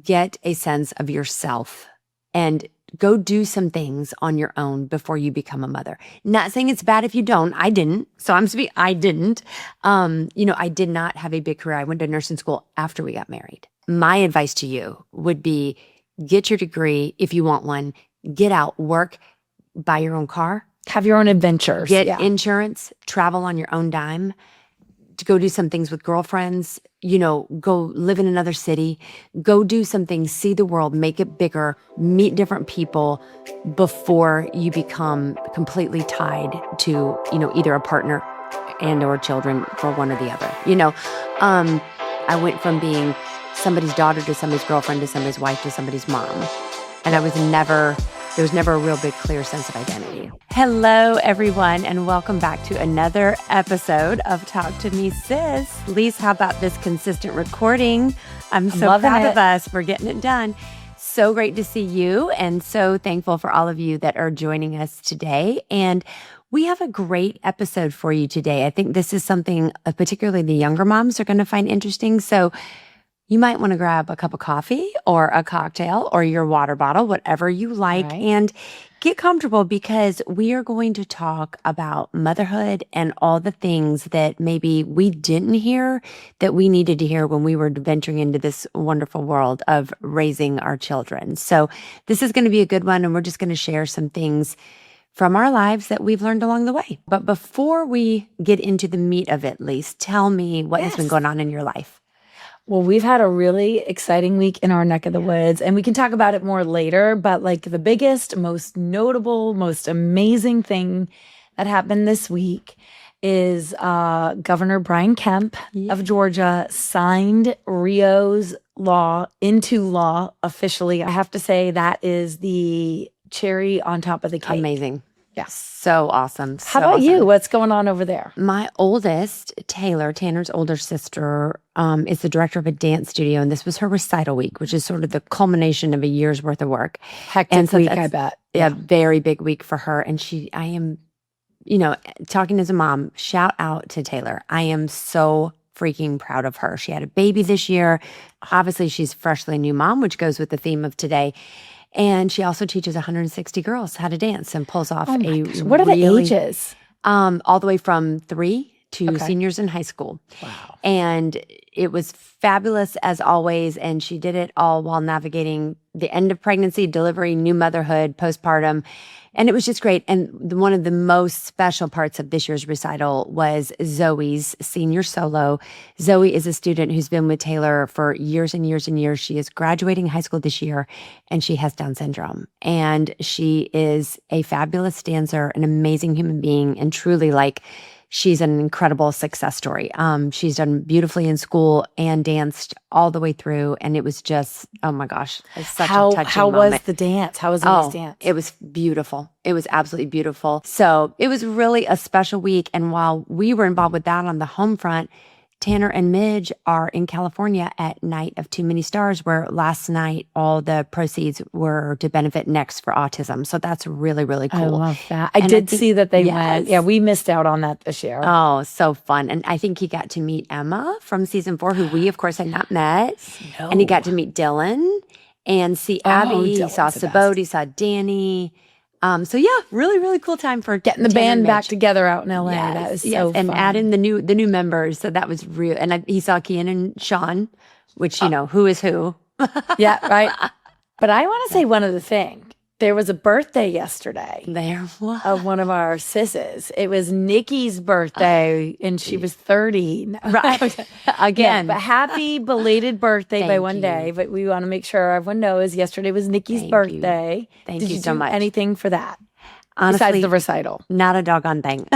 get a sense of yourself and go do some things on your own before you become a mother. Not saying it's bad if you don't. I didn't. So I didn't. I did not have a big career. I went to nursing school after we got married. My advice to you would be get your degree if you want one, get out, work, buy your own car. Have your own adventures. Get insurance, travel on your own dime, to go do some things with girlfriends, go live in another city, go do some things, see the world, make it bigger, meet different people before you become completely tied to, either a partner and or children for one or the other. I went from being somebody's daughter to somebody's girlfriend to somebody's wife to somebody's mom. And there was never a real big clear sense of identity. Hello, everyone, and welcome back to another episode of Talk to Me, Sis. Lise, how about this consistent recording? I'm so proud of us. We're getting it done. So great to see you, and so thankful for all of you that are joining us today. And we have a great episode for you today. I think this is something particularly the younger moms are going to find interesting. So you might want to grab a cup of coffee or a cocktail or your water bottle, whatever you like, and get comfortable because we are going to talk about motherhood and all the things that maybe we didn't hear that we needed to hear when we were venturing into this wonderful world of raising our children. So this is going to be a good one, and we're just going to share some things from our lives that we've learned along the way. But before we get into the meat of it, Lise, tell me what has been going on in your life. Well, we've had a really exciting week in our neck of the woods, and we can talk about it more later, but the biggest, most notable, most amazing thing that happened this week is Governor Brian Kemp of Georgia signed Rio's law into law officially. I have to say that is the cherry on top of the cake. Amazing. Yeah. So awesome. How about you? What's going on over there? My oldest, Tanner's older sister, is the director of a dance studio, and this was her recital week, which is sort of the culmination of a year's worth of work. Hectic week, I bet. Yeah, very big week for her. And I am, talking as a mom, shout out to Taylor. I am so freaking proud of her. She had a baby this year. Obviously, she's freshly new mom, which goes with the theme of today. And she also teaches 160 girls how to dance and pulls off What are the ages? All the way from 3 to seniors in high school. Wow. And it was fabulous as always. And she did it all while navigating the end of pregnancy, delivery, new motherhood, postpartum. And it was just great. And one of the most special parts of this year's recital was Zoe's senior solo. Zoe is a student who's been with Taylor for years and years and years. She is graduating high school this year, and she has Down syndrome. And she is a fabulous dancer, an amazing human being, and truly she's an incredible success story. She's done beautifully in school and danced all the way through. And it was just, oh my gosh, it's such a touching moment. How was the dance? How was the dance? It was beautiful. It was absolutely beautiful. So it was really a special week. And while we were involved with that on the home front, Tanner and Midge are in California at Night of Too Many Stars, where last night all the proceeds were to benefit Next for Autism. So that's really, really cool. I love that. I did see that they went. Yeah, we missed out on that this year. Oh, so fun. And I think he got to meet Emma from season 4, who we, of course, had not met. No. And he got to meet Dylan and see Abby. He saw Sabode. He saw Danny. So yeah, really, really cool time for getting the band back together out in LA. Yes, that was so fun. And add in the new members. So that was real. And he saw Kian and Sean, which who is who. Yeah, right. But I want to say one other thing. There was a birthday yesterday. There was. Of one of our sisses. It was Nicci's birthday, and she was 30. Right. Again. Yeah, but happy belated birthday by one day. But we want to make sure everyone knows yesterday was Nicci's birthday. Thank you so so much. Anything for that? Honestly, besides the recital? Not a doggone thing.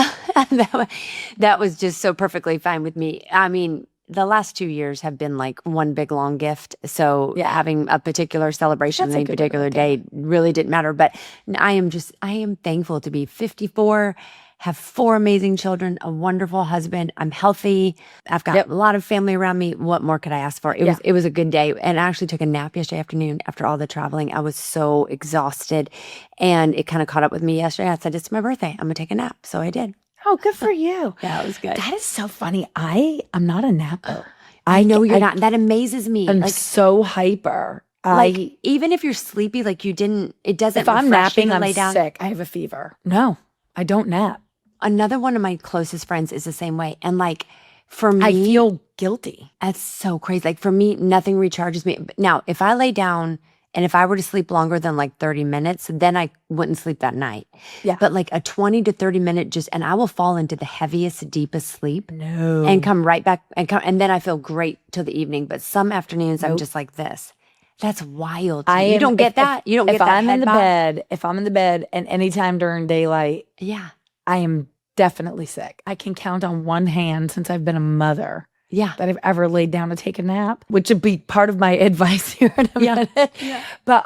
That was just so perfectly fine with me. I mean, the last 2 years have been like one big long gift. So having a particular celebration on a particular day really didn't matter. But I am thankful to be 54, have 4 amazing children, a wonderful husband. I'm healthy. I've got a lot of family around me. What more could I ask for? It was a good day. And I actually took a nap yesterday afternoon after all the traveling. I was so exhausted, and it kind of caught up with me yesterday. I said, it's my birthday. I'm going to take a nap. So I did. Oh, good for you. Yeah, it was good. That is so funny. I'm not a napper. I know you're not. That amazes me. I'm so hyper. Like, even if you're sleepy, like it doesn't if I'm refresh you napping, to I'm lay down. sick. I have a fever. No, I don't nap. Another one of my closest friends is the same way. And like, for me, I feel guilty. that's so crazy. Like for me, nothing recharges me. But now, if I lay down and if I were to sleep longer than like 30 minutes, then I wouldn't sleep that night. Yeah. But like a 20 to 30 minute and I will fall into the heaviest, deepest sleep No. and come right back and then I feel great till the evening. But some afternoons I'm just like this. That's wild. You don't get that? You don't get that? If I'm in the bed and anytime during daylight, yeah. I am definitely sick. I can count on one hand since I've been a mother Yeah. that I've ever laid down to take a nap, which would be part of my advice here in a minute. Yeah. But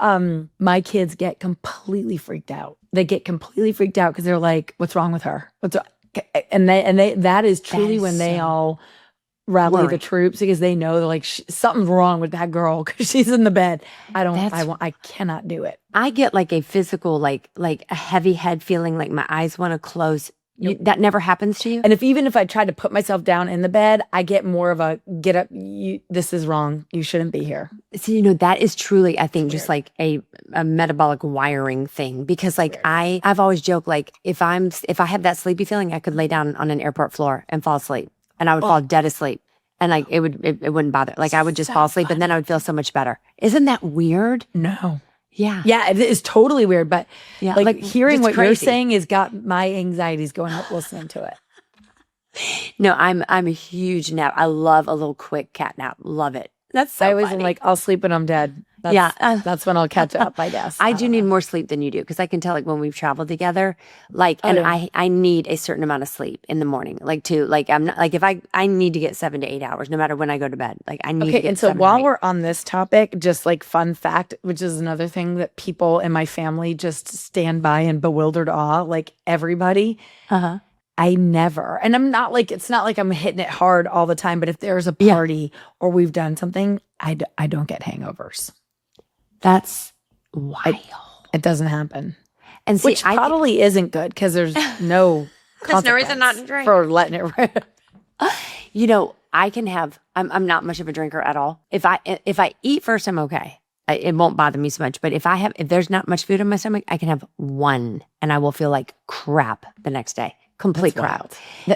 my kids get completely freaked out. They get completely freaked out because they're like, "What's wrong with her?" And that is truly when they all rally the troops because they know they're like something's wrong with that girl because she's in the bed. I cannot do it. I get like a physical, like a heavy head feeling, like my eyes want to close. That never happens to you? And even if I try to put myself down in the bed, I get more of a get up. This is wrong. You shouldn't be here. So, that is truly, I think, just like a metabolic wiring thing. Because like I've always joked, like if I have that sleepy feeling, I could lay down on an airport floor and fall asleep, and I would fall dead asleep, and like it wouldn't bother. Like I would just fall asleep, and then I would feel so much better. Isn't that weird? No. Yeah. Yeah, it is totally weird. But like hearing what you're saying has got my anxieties going up listening to it. No, I'm a huge nap. I love a little quick cat nap. Love it. That's so I always funny. am like, I'll sleep when I'm dead. That's when I'll catch up, I guess. I do need more sleep than you do because I can tell like when we've traveled together, like, I need a certain amount of sleep in the morning. Like I'm not like if I need to get 7 to 8 hours no matter when I go to bed. Like I need to get and so 7 while or 8. we're on this topic, just like fun fact, which is another thing that people in my family just stand by in bewildered awe, like everybody. I never, and I'm not like, it's not like I'm hitting it hard all the time, but if there's a party or we've done something, I don't get hangovers. That's wild. It doesn't happen. And see, which probably isn't good because there's no there's no reason not to drink for letting it rip. I can have, I'm not much of a drinker at all. If I eat first, I'm okay. It won't bother me so much. But if there's not much food in my stomach, I can have one and I will feel like crap the next day. Complete crap.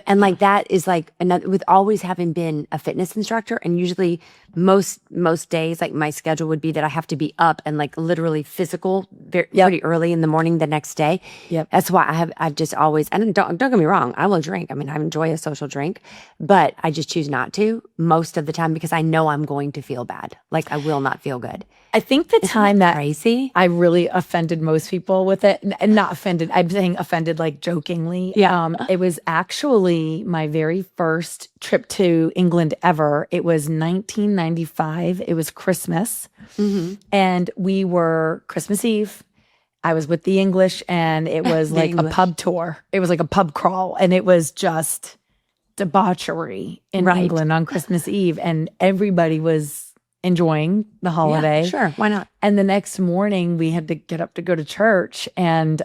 And like that is like another, with always having been a fitness instructor, and usually most days like my schedule would be that I have to be up and like literally physical pretty early in the morning the next day. That's why I've just always, and don't get me wrong, I will drink. I mean, I enjoy a social drink, but I just choose not to most of the time because I know I'm going to feel bad. Like I will not feel good. I think the time that crazy? I really offended most people with it, and not offended, I'm saying offended like jokingly. It was actually my very first trip to England ever. It was 1995. It was Christmas. And we were Christmas Eve. I was with the English, and it was like a pub tour. It was like a pub crawl, and it was just debauchery in England on Christmas Eve. And everybody was enjoying the holiday. Yeah, sure. Why not? And the next morning we had to get up to go to church, and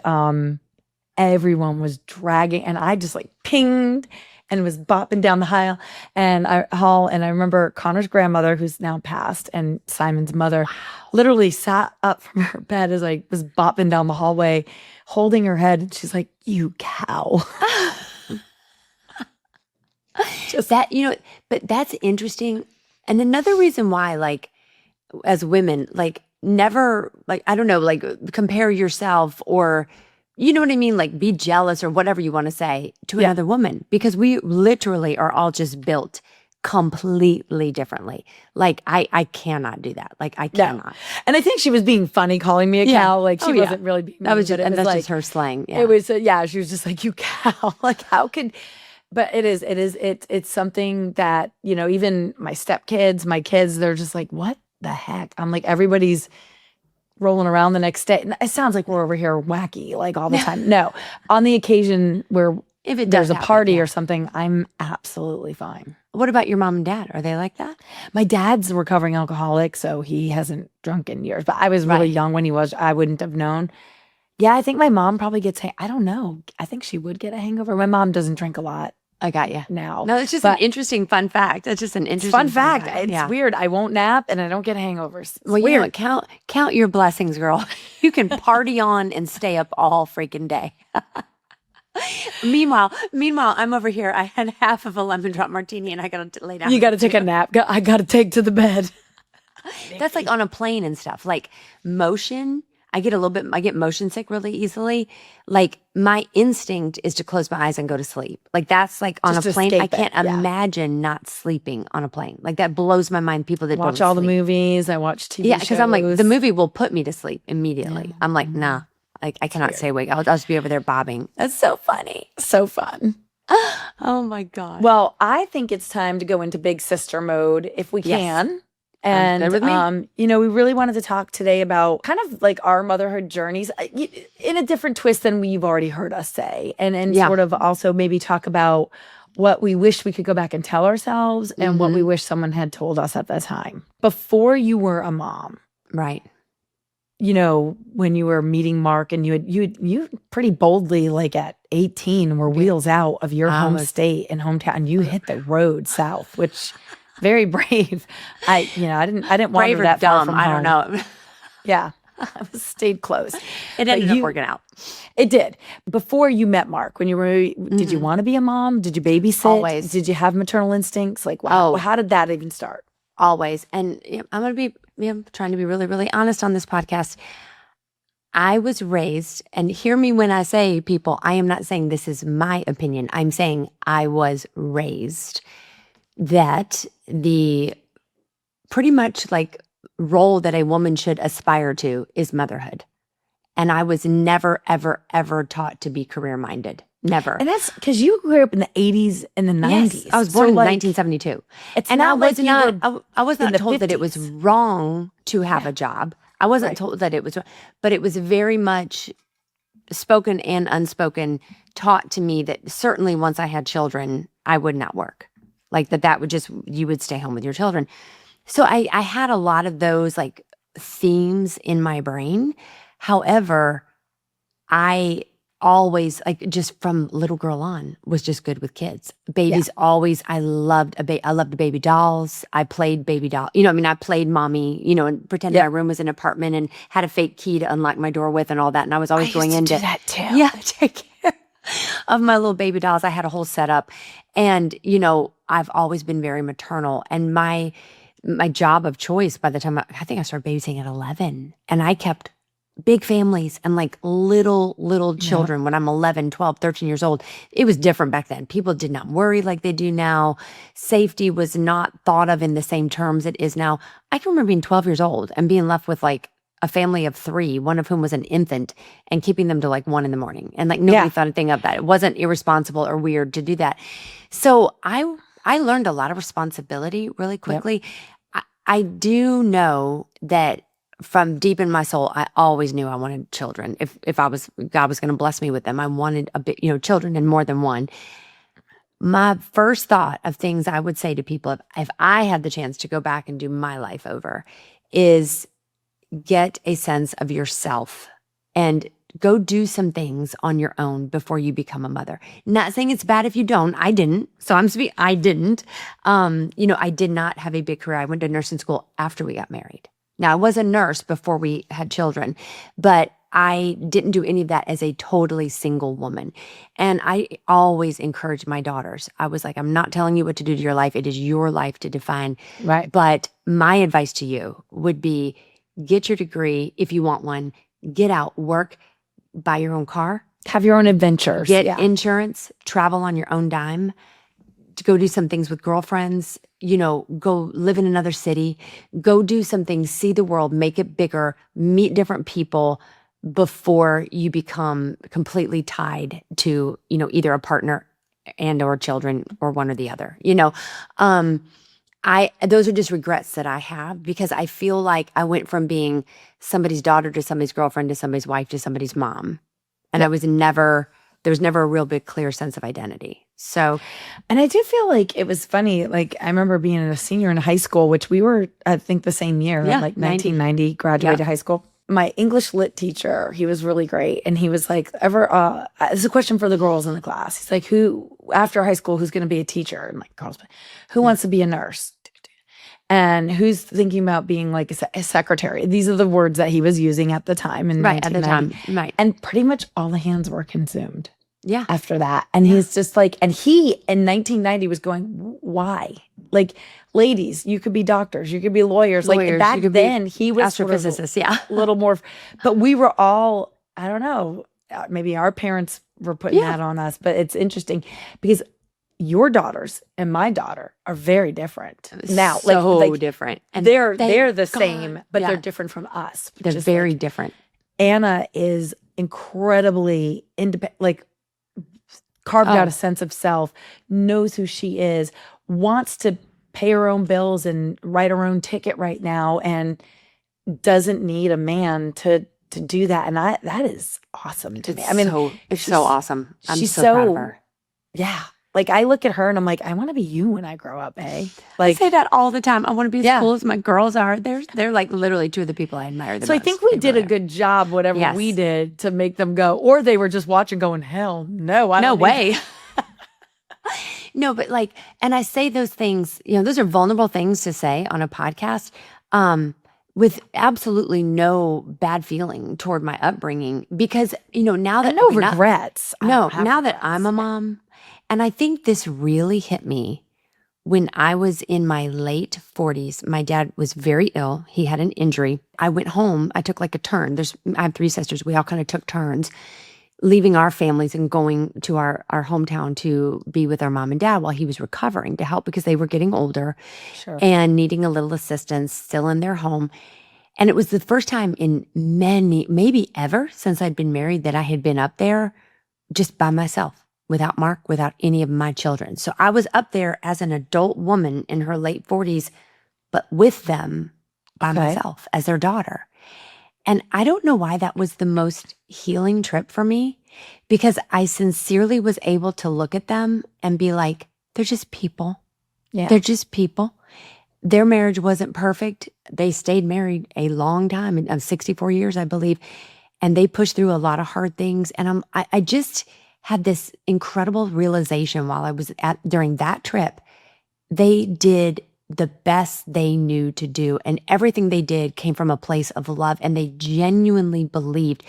everyone was dragging, and I just like pinged and was bopping down the aisle and I remember Connor's grandmother, who's now passed, and Simon's mother literally sat up from her bed as I was bopping down the hallway, holding her head, and she's like, "You cow." Just that, but that's interesting. And another reason why, like, as women, like, never, like, I don't know, like, compare yourself or, you know what I mean? Like, be jealous or whatever you want to say to another woman, because we literally are all just built completely differently. Like, I cannot do that. Like, I cannot. No. And I think she was being funny calling me a cow. Like, she wasn't really being that was just, and that's like, just her slang. It was, she was just like, "You cow." Like, how could... But it's something that, even my stepkids, my kids, they're just like, "What the heck?" I'm like, everybody's rolling around the next day. And it sounds like we're over here wacky, like all the time. No, on the occasion where if there's a party or something, I'm absolutely fine. What about your mom and dad? Are they like that? My dad's a recovering alcoholic, so he hasn't drunk in years. But I was really young when he was. I wouldn't have known. Yeah, I think my mom probably gets, I don't know. I think she would get a hangover. My mom doesn't drink a lot. I got you. now. No, it's just an But interesting fun fact. It's just an interesting fun fact. It's Yeah. weird. I won't nap and I don't get hangovers. It's Well, you know weird. what? Count your blessings, girl. You can party on and stay up all freaking day. Meanwhile, I'm over here. I had half of a lemon drop martini, and I got to lay down. You got to take a nap. I got to take to the bed. That's like on a plane and stuff. Like motion, I get motion sick really easily. Like my instinct is to close my eyes and go to sleep. Like that's like on Just a plane. I escape it, can't yeah. imagine not sleeping on a plane. Like that blows my mind. People that Watch don't all the sleep. movies. I watch TV Yeah, because I'm like, shows. the movie will put me to sleep immediately. Yeah. I'm like, nah, I cannot stay awake. I'll just be over there bobbing. That's so funny. So fun. Oh my God. Well, I think it's time to go into big sister mode if we Yes. can. Sounds good with me. And, we really wanted to talk today about kind of like our motherhood journeys in a different twist than we've already heard us say. And Yeah. sort of also maybe talk about what we wish we could go back and tell ourselves and what we wish someone had told us at the time. Before you were a mom, Right. when you were meeting Mark and you pretty boldly, like at 18, were wheels out of your home state and hometown. You hit the road south, which very brave. I didn't wander Brave or that far dumb, from I home. don't know. Yeah, I stayed close. It ended up working out. It did. Before you met Mark, when you were, did you want to be a mom? Did you babysit? Always. Did you have maternal instincts? Like, wow, how did that even start? Always. And I'm going to be trying to be really, really honest on this podcast. I was raised, and hear me when I say, people, I am not saying this is my opinion. I'm saying I was raised that the pretty much like role that a woman should aspire to is motherhood. And I was never, ever, ever taught to be career minded. Never. And that's because you grew up in the 80s and the 90s. Yes, I was born in 1972. It's And not I like was you not, were I was in not the told that it was 50s. wrong to have a job. I wasn't Right. told that it was, but it was very much spoken and unspoken taught to me that certainly once I had children, I would not work. Like that would just, you would stay home with your children. So I had a lot of those like themes in my brain. However, I always, like just from little girl on, was just good with kids. Babies always, I loved baby dolls. I played baby doll. I played mommy, and pretended my room was an apartment and had a fake key to unlock my door with and all that. And I was always going into do that too. Yeah, take care of my little baby dolls. I had a whole setup. And, I've always been very maternal. And my job of choice by the time I think I started babysitting at 11, and I kept big families and like little children when I'm 11, 12, 13 years old. It was different back then. People did not worry like they do now. Safety was not thought of in the same terms it is now. I can remember being 12 years old and being left with like a family of 3, one of whom was an infant, and keeping them to like 1 a.m. And like nobody thought a thing of that. It wasn't irresponsible or weird to do that. So I learned a lot of responsibility really quickly. I do know that from deep in my soul, I always knew I wanted children. If God was going to bless me with them, I wanted a bit, children and more than one. My first thought of things I would say to people if I had the chance to go back and do my life over is get a sense of yourself and go do some things on your own before you become a mother. Not saying it's bad if you don't. I didn't. So I didn't. I did not have a big career. I went to nursing school after we got married. Now, I was a nurse before we had children, but I didn't do any of that as a totally single woman. And I always encouraged my daughters. I was like, I'm not telling you what to do to your life. It is your life to define. Right. But my advice to you would be get your degree if you want one, get out, work, buy your own car, Have your own adventures. get insurance, travel on your own dime, to go do some things with girlfriends, go live in another city, go do some things, see the world, make it bigger, meet different people before you become completely tied to, either a partner and or children or one or the other. Those are just regrets that I have because I feel like I went from being somebody's daughter to somebody's girlfriend to somebody's wife to somebody's mom. And there was never a real big clear sense of identity. So, And I do feel like it was funny. Like I remember being a senior in high school, which we were, I think, the same year, Yeah, like 90. 1990, graduated high school. my English lit teacher, he was really great. And he was like, this is a question for the girls in the class. He's like, who, after high school, who's going to be a teacher? And like, girls, who wants to be a nurse? And who's thinking about being like a secretary? These are the words that he was using at the time. Right, at the time. Right. And pretty much all the hands were consumed. Yeah. After that. And he's just like, and he in 1990 was going, why? Like, ladies, you could be doctors, you could be lawyers. Like back then, he was astrophysicists, a little more, but we were all, I don't know, maybe our parents were putting that on us, but it's interesting because your daughters and my daughter are very different now. So like different. And they're the same, but they're different from us. They're very different. Anna is incredibly independent, like carved out a sense of self, knows who she is, wants to pay her own bills and write her own ticket right now, and doesn't need a man to do that. And that is awesome to me. I mean, it's so awesome. I'm she's so proud of her. Yeah. Like I look at her and I'm like, I want to be you when I grow up, eh? I Like say that all the time. I want to be as cool as my girls are. They're like literally two of the people I admire the most. So I think we did a good job, whatever we did, to make them go, or they were just watching going, hell no, no way. No, but like, and I say those things, those are vulnerable things to say on a podcast, with absolutely no bad feeling toward my upbringing, because, now that regrets. Now that I'm a mom, and I think this really hit me when I was in my late 40s. My dad was very ill. He had an injury. I went home. I took like a turn. I have 3 sisters. We all kind of took turns, leaving our families and going to our hometown to be with our mom and dad while he was recovering, to help, because they were getting older and needing a little assistance still in their home. And it was the first time in maybe ever since I'd been married, that I had been up there just by myself, without Mark, without any of my children. So I was up there as an adult woman in her late 40s, but with them by myself as their daughter. And I don't know why that was the most healing trip for me, because I sincerely was able to look at them and be like, they're just people. Yeah. They're just people. Their marriage wasn't perfect. They stayed married a long time, of 64 years, I believe. And they pushed through a lot of hard things. And I just had this incredible realization while I was during that trip. They did the best they knew to do, and everything they did came from a place of love, and they genuinely believed.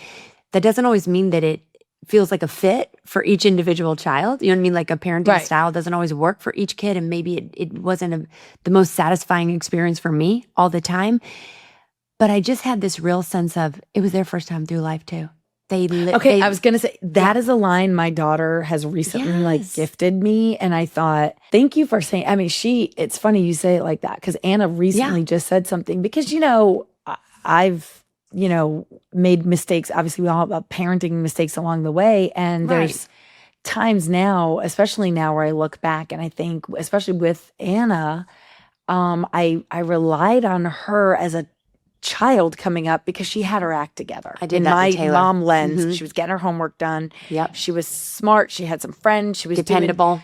That doesn't always mean that it feels like a fit for each individual child. You know what I mean? Like a parenting style doesn't always work for each kid, and maybe it wasn't the most satisfying experience for me all the time. But I just had this real sense of, it was their first time through life too. I was going to say, that is a line my daughter has recently gifted me. And I thought, thank you for saying, I mean, it's funny you say it like that, because Anna recently just said something, because, I've, made mistakes. Obviously, we all have parenting mistakes along the way. And there's times now, especially now, where I look back and I think, especially with Anna, I relied on her as a child coming up, because she had her act together. I did in that my with Taylor. mom lens. Mm-hmm. She was getting her homework done. Yep. She was smart. She had some friends. She was dependable.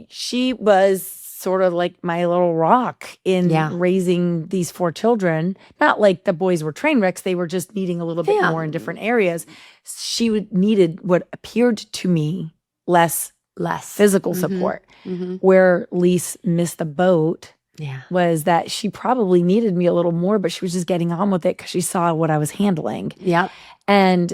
She was sort of like my little rock in raising these 4 children. Not like the boys were train wrecks. They were just needing a little bit more in different areas. She needed what appeared to me less physical support. Mm-hmm. Where Lise missed the boat was that she probably needed me a little more, but she was just getting on with it because she saw what I was handling. Yep. And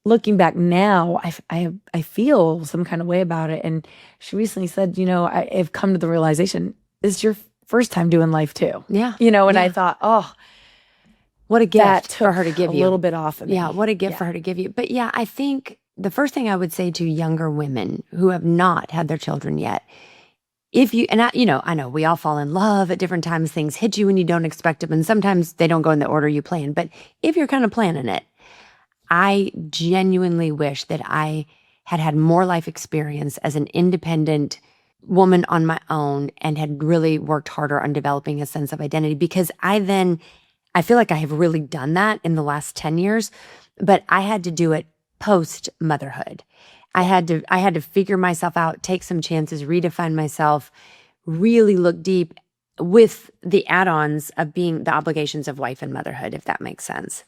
looking back now, I feel some kind of way about it. And she recently said, I've come to the realization, it's your first time doing life too. Yeah. I thought, oh, what a gift for her to give you. A little bit off of me. Yeah, what a gift for her to give you. But I think the first thing I would say to younger women who have not had their children yet, I know we all fall in love at different times. Things hit you when you don't expect them, and sometimes they don't go in the order you plan. But if you're kind of planning it, I genuinely wish that I had more life experience as an independent woman on my own, and had really worked harder on developing a sense of identity, because I feel like I have really done that in the last 10 years, but I had to do it post motherhood. I had to figure myself out, take some chances, redefine myself, really look deep. with the add-ons of being the obligations of wife and motherhood, if that makes sense.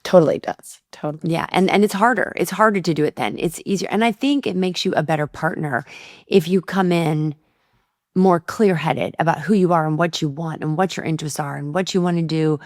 Totally does. Totally. Yeah. And it's harder. It's harder to do it then. It's easier. And I think it makes you a better partner if you come in more clear-headed about who you are and what you want and what your interests are and what you want to do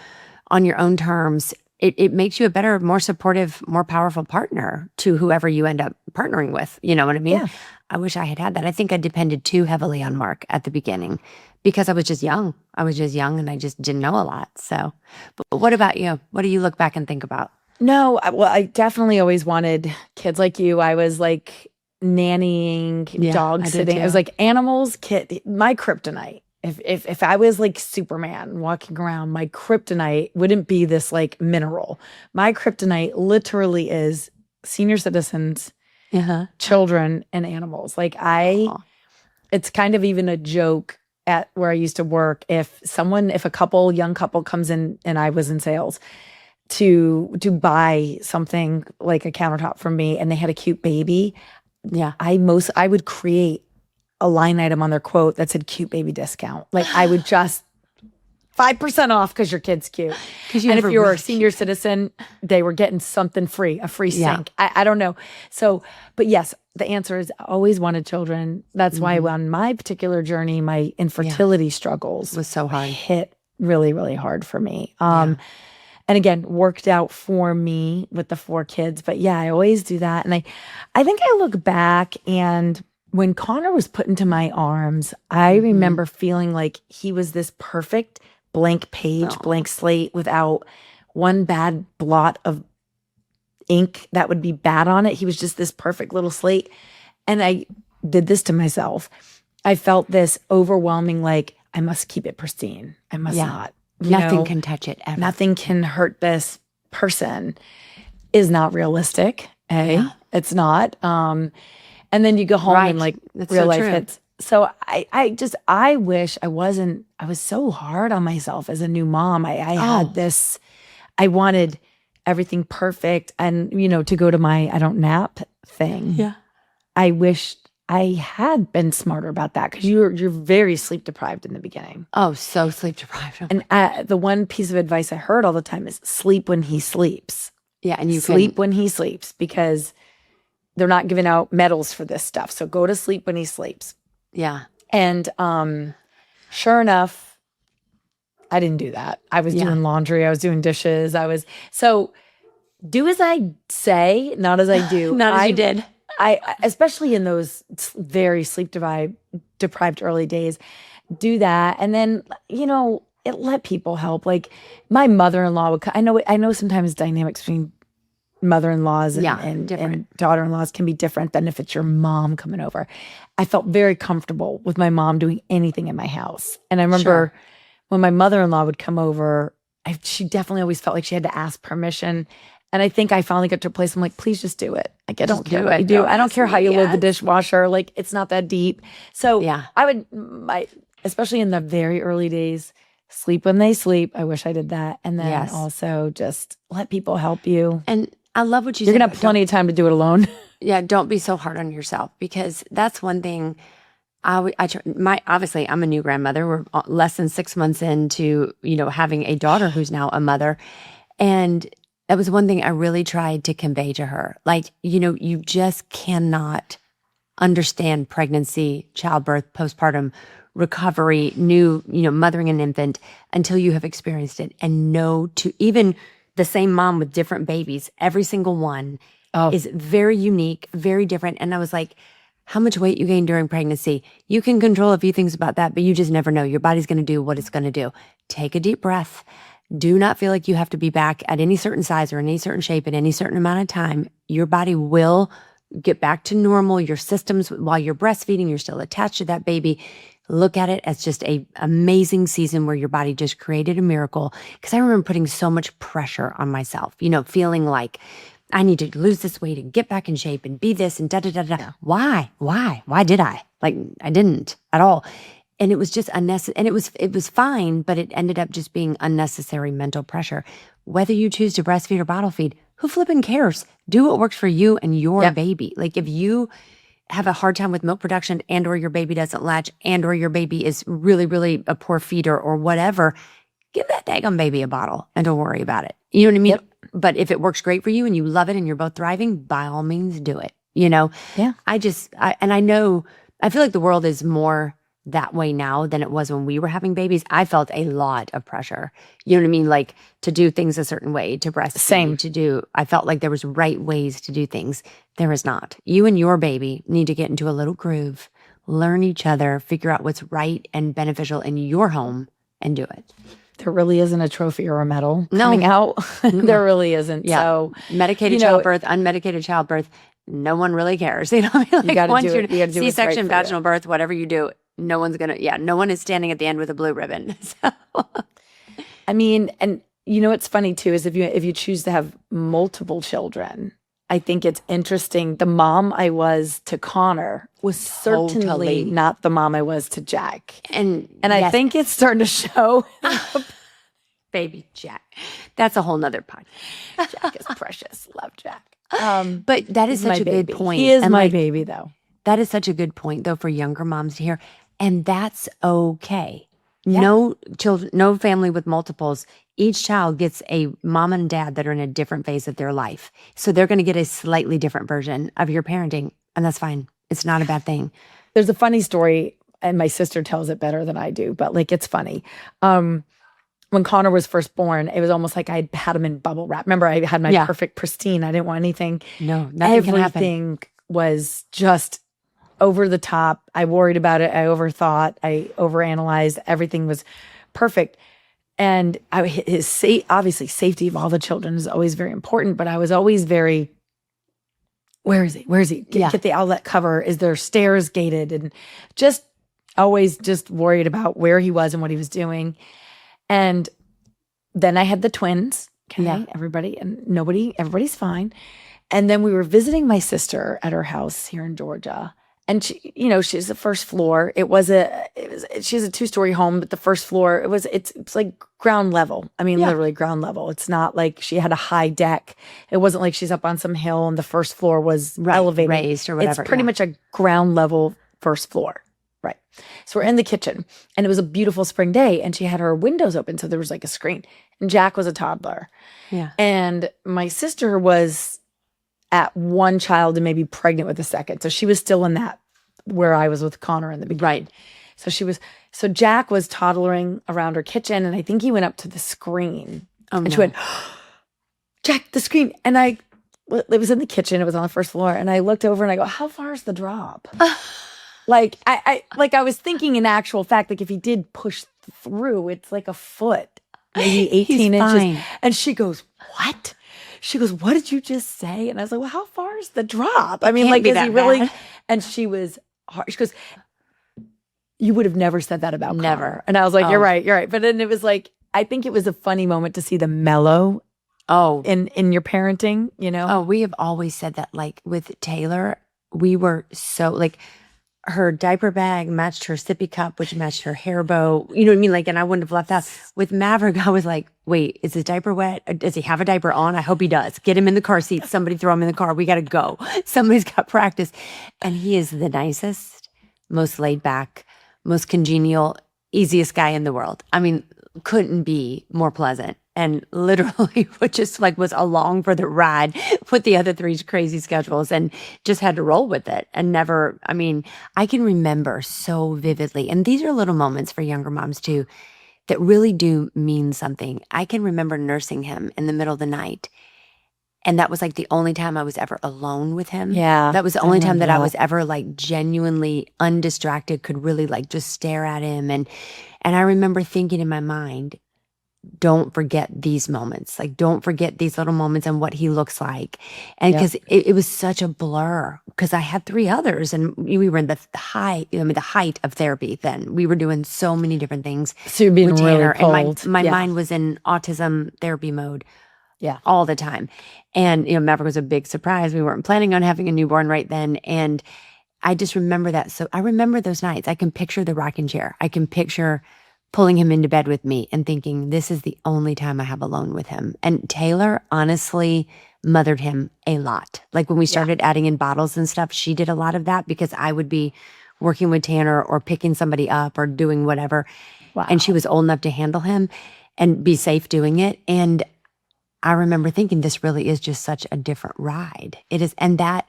on your own terms. It makes you a better, more supportive, more powerful partner to whoever you end up partnering with. You know what I mean? Yeah. I wish I had that. I think I depended too heavily on Mark at the beginning because I was just young. And I just didn't know a lot. So, but what about you? What do you look back and think about? No, well, I definitely always wanted kids like you. I was like nannying, dog I did sitting. too. I was like animals, kid, my kryptonite. If I was like Superman walking around, my kryptonite wouldn't be this like mineral. My kryptonite literally is senior citizens, children, and animals. Like it's kind of even a joke at where I used to work. If a young couple comes in and I was in sales to buy something like a countertop from me and they had a cute baby, I would create a line item on their quote that said cute baby discount. Like I would just 5% off because your kid's cute. And if you were a senior citizen, they were getting something free, a free sink. I don't know. So, but yes, the answer is I always wanted children. That's why on my particular journey, my infertility struggles was so hard. Hit really, really hard for me. And again, worked out for me with the 4 kids. But yeah, I always do that. And I think I look back and when Connor was put into my arms, I remember feeling like he was this perfect blank page, blank slate without one bad blot of ink that would be bad on it. He was just this perfect little slate. And I did this to myself. I felt this overwhelming, like, I must keep it pristine. I must not. Nothing can touch it ever. Nothing can hurt this person is not realistic. It's not. And then you go home and like real life hits. So I wish I was so hard on myself as a new mom. I had this, I wanted everything perfect and, to go to my I don't nap thing. Yeah. I wish I had been smarter about that because you're very sleep deprived in the beginning. Oh, so sleep deprived. And the one piece of advice I heard all the time is sleep when he sleeps. Yeah, and you sleep when he sleeps because they're not giving out medals for this stuff. So go to sleep when he sleeps. Yeah. And sure enough, I didn't do that. I was doing laundry. I was doing dishes. So do as I say, not as I do. Not as you did. I especially in those very sleep deprived early days, do that. And then, it let people help. Like my mother-in-law would, I know sometimes dynamics between mother-in-laws and daughter-in-laws can be different than if it's your mom coming over. I felt very comfortable with my mom doing anything in my house. And I remember when my mother-in-law would come over, she definitely always felt like she had to ask permission. And I think I finally got to a place I'm like, please just do it. Like, I don't care what you do. I don't care how you load the dishwasher. Like, it's not that deep. So I would, especially in the very early days, sleep when they sleep. I wish I did that. And then also just let people help you. And I love what you said. You're going to have plenty of time to do it alone. Yeah, don't be so hard on yourself because that's one thing. Obviously, I'm a new grandmother. We're less than 6 months into, having a daughter who's now a mother. And that was one thing I really tried to convey to her. Like, you just cannot understand pregnancy, childbirth, postpartum, recovery, mothering an infant until you have experienced it and know to even the same mom with different babies, every single one is very unique, very different. And I was like, how much weight you gain during pregnancy, you can control a few things about that, but you just never know. Your body's going to do what it's going to do. Take a deep breath. Do not feel like you have to be back at any certain size or any certain shape at any certain amount of time. Your body will get back to normal. Your systems, while you're breastfeeding, you're still attached to that baby. Look at it as just a amazing season where your body just created a miracle. Because I remember putting so much pressure on myself, feeling like I need to lose this weight and get back in shape and be this and da-da-da-da. Why? Why did I? Like, I didn't at all. And it was just unnecessary. And it was fine, but it ended up just being unnecessary mental pressure. Whether you choose to breastfeed or bottle feed, who flipping cares? Do what works for you and your baby. Like if you have a hard time with milk production and or your baby doesn't latch and or your baby is really, really a poor feeder or whatever, give that daggone baby a bottle and don't worry about it. You know what I mean? Yep. But if it works great for you and you love it and you're both thriving, by all means do it. You know? Yeah. I feel like the world is more that way now than it was when we were having babies. I felt a lot of pressure. You know what I mean? Like to do things a certain way, to breastfeed, I felt like there was right ways to do things. There is not. You and your baby need to get into a little groove, learn each other, figure out what's right and beneficial in your home and do it. There really isn't a trophy or a medal coming out. There really isn't. Yeah. So medicated childbirth, unmedicated childbirth, no one really cares. You know, like you got to do it. You got to do C-section, vaginal birth, whatever you do, no one's gonna. Yeah, no one is standing at the end with a blue ribbon. So. I mean, and you know what's funny too is if you choose to have multiple children, I think it's interesting. The mom I was to Connor was certainly not the mom I was to Jack, and yes. I think it's starting to show. Baby Jack, that's a whole nother podcast. Jack is precious. Love Jack. But that is such a good point. He is my baby, though. That is such a good point, though, for younger moms to hear, and that's okay. Yeah. No children, no family with multiples. Each child gets a mom and dad that are in a different phase of their life, so they're going to get a slightly different version of your parenting, and that's fine. It's not a bad thing. There's a funny story, and my sister tells it better than I do, but like it's funny. When Connor was first born, it was almost like I had him in bubble wrap. Remember, I had my perfect pristine. I didn't want anything. No, nothing can happen. Everything was just over the top. I worried about it. I overthought. I overanalyzed. Everything was perfect. And obviously safety of all the children is always very important, but I was always very, where is he? Where is he? Get the outlet cover. Is there stairs gated? And just always just worried about where he was and what he was doing. And then I had the twins, everybody's fine. And then we were visiting my sister at her house here in Georgia. And she, she's the first floor. She's a 2-story home, but the first floor, it's like ground level. I mean, literally ground level. It's not like she had a high deck. It wasn't like she's up on some hill and the first floor was elevated. Raised or whatever. It's pretty much a ground level first floor. Right. So we're in the kitchen and it was a beautiful spring day and she had her windows open. So there was like a screen and Jack was a toddler. Yeah. And my sister was at one child and maybe pregnant with a second. So she was still in that where I was with Connor in the beginning. Right. So Jack was toddling around her kitchen and I think he went up to the screen she went, Jack, the screen. And it was in the kitchen. It was on the first floor. And I looked over and I go, how far is the drop? Like I was thinking in actual fact, like if he did push through, it's like a foot, maybe 18 inches. Fine. And she goes, what? She goes, what did you just say? And I was like, well, how far is the drop? I mean, like, is he really? Bad. And she was hard. She goes, you would have never said that about never. Connor. And I was like, you're right. But then it was like, I think it was a funny moment to see the mellow in your parenting, Oh, we have always said that, like with Taylor, we were so like, her diaper bag matched her sippy cup, which matched her hair bow. You know what I mean? Like, and I wouldn't have left that. With Maverick, I was like, wait, is his diaper wet? Does he have a diaper on? I hope he does. Get him in the car seat. Somebody throw him in the car. We got to go. Somebody's got practice. And he is the nicest, most laid back, most congenial, easiest guy in the world. I mean, couldn't be more pleasant. And literally was along for the ride with the other three's crazy schedules and just had to roll with it and never, I mean, I can remember so vividly, and these are little moments for younger moms too, that really do mean something. I can remember nursing him in the middle of the night. And that was like the only time I was ever alone with him. Yeah. That was the only time that I was ever like genuinely undistracted, could really like just stare at him. And I remember thinking in my mind, don't forget these moments. Like, don't forget these little moments and what he looks like. And because it was such a blur, because I had 3 others and we were in the height of therapy then. We were doing so many different things. So you're being really pulled. And my mind was in autism therapy mode all the time. And, Maverick was a big surprise. We weren't planning on having a newborn right then. And I just remember that. So I remember those nights. I can picture the rocking chair. I can picture pulling him into bed with me and thinking, this is the only time I have alone with him. And Taylor honestly mothered him a lot. Like when we started adding in bottles and stuff, she did a lot of that because I would be working with Tanner or picking somebody up or doing whatever. Wow. And she was old enough to handle him and be safe doing it. And I remember thinking, this really is just such a different ride. It is. And that,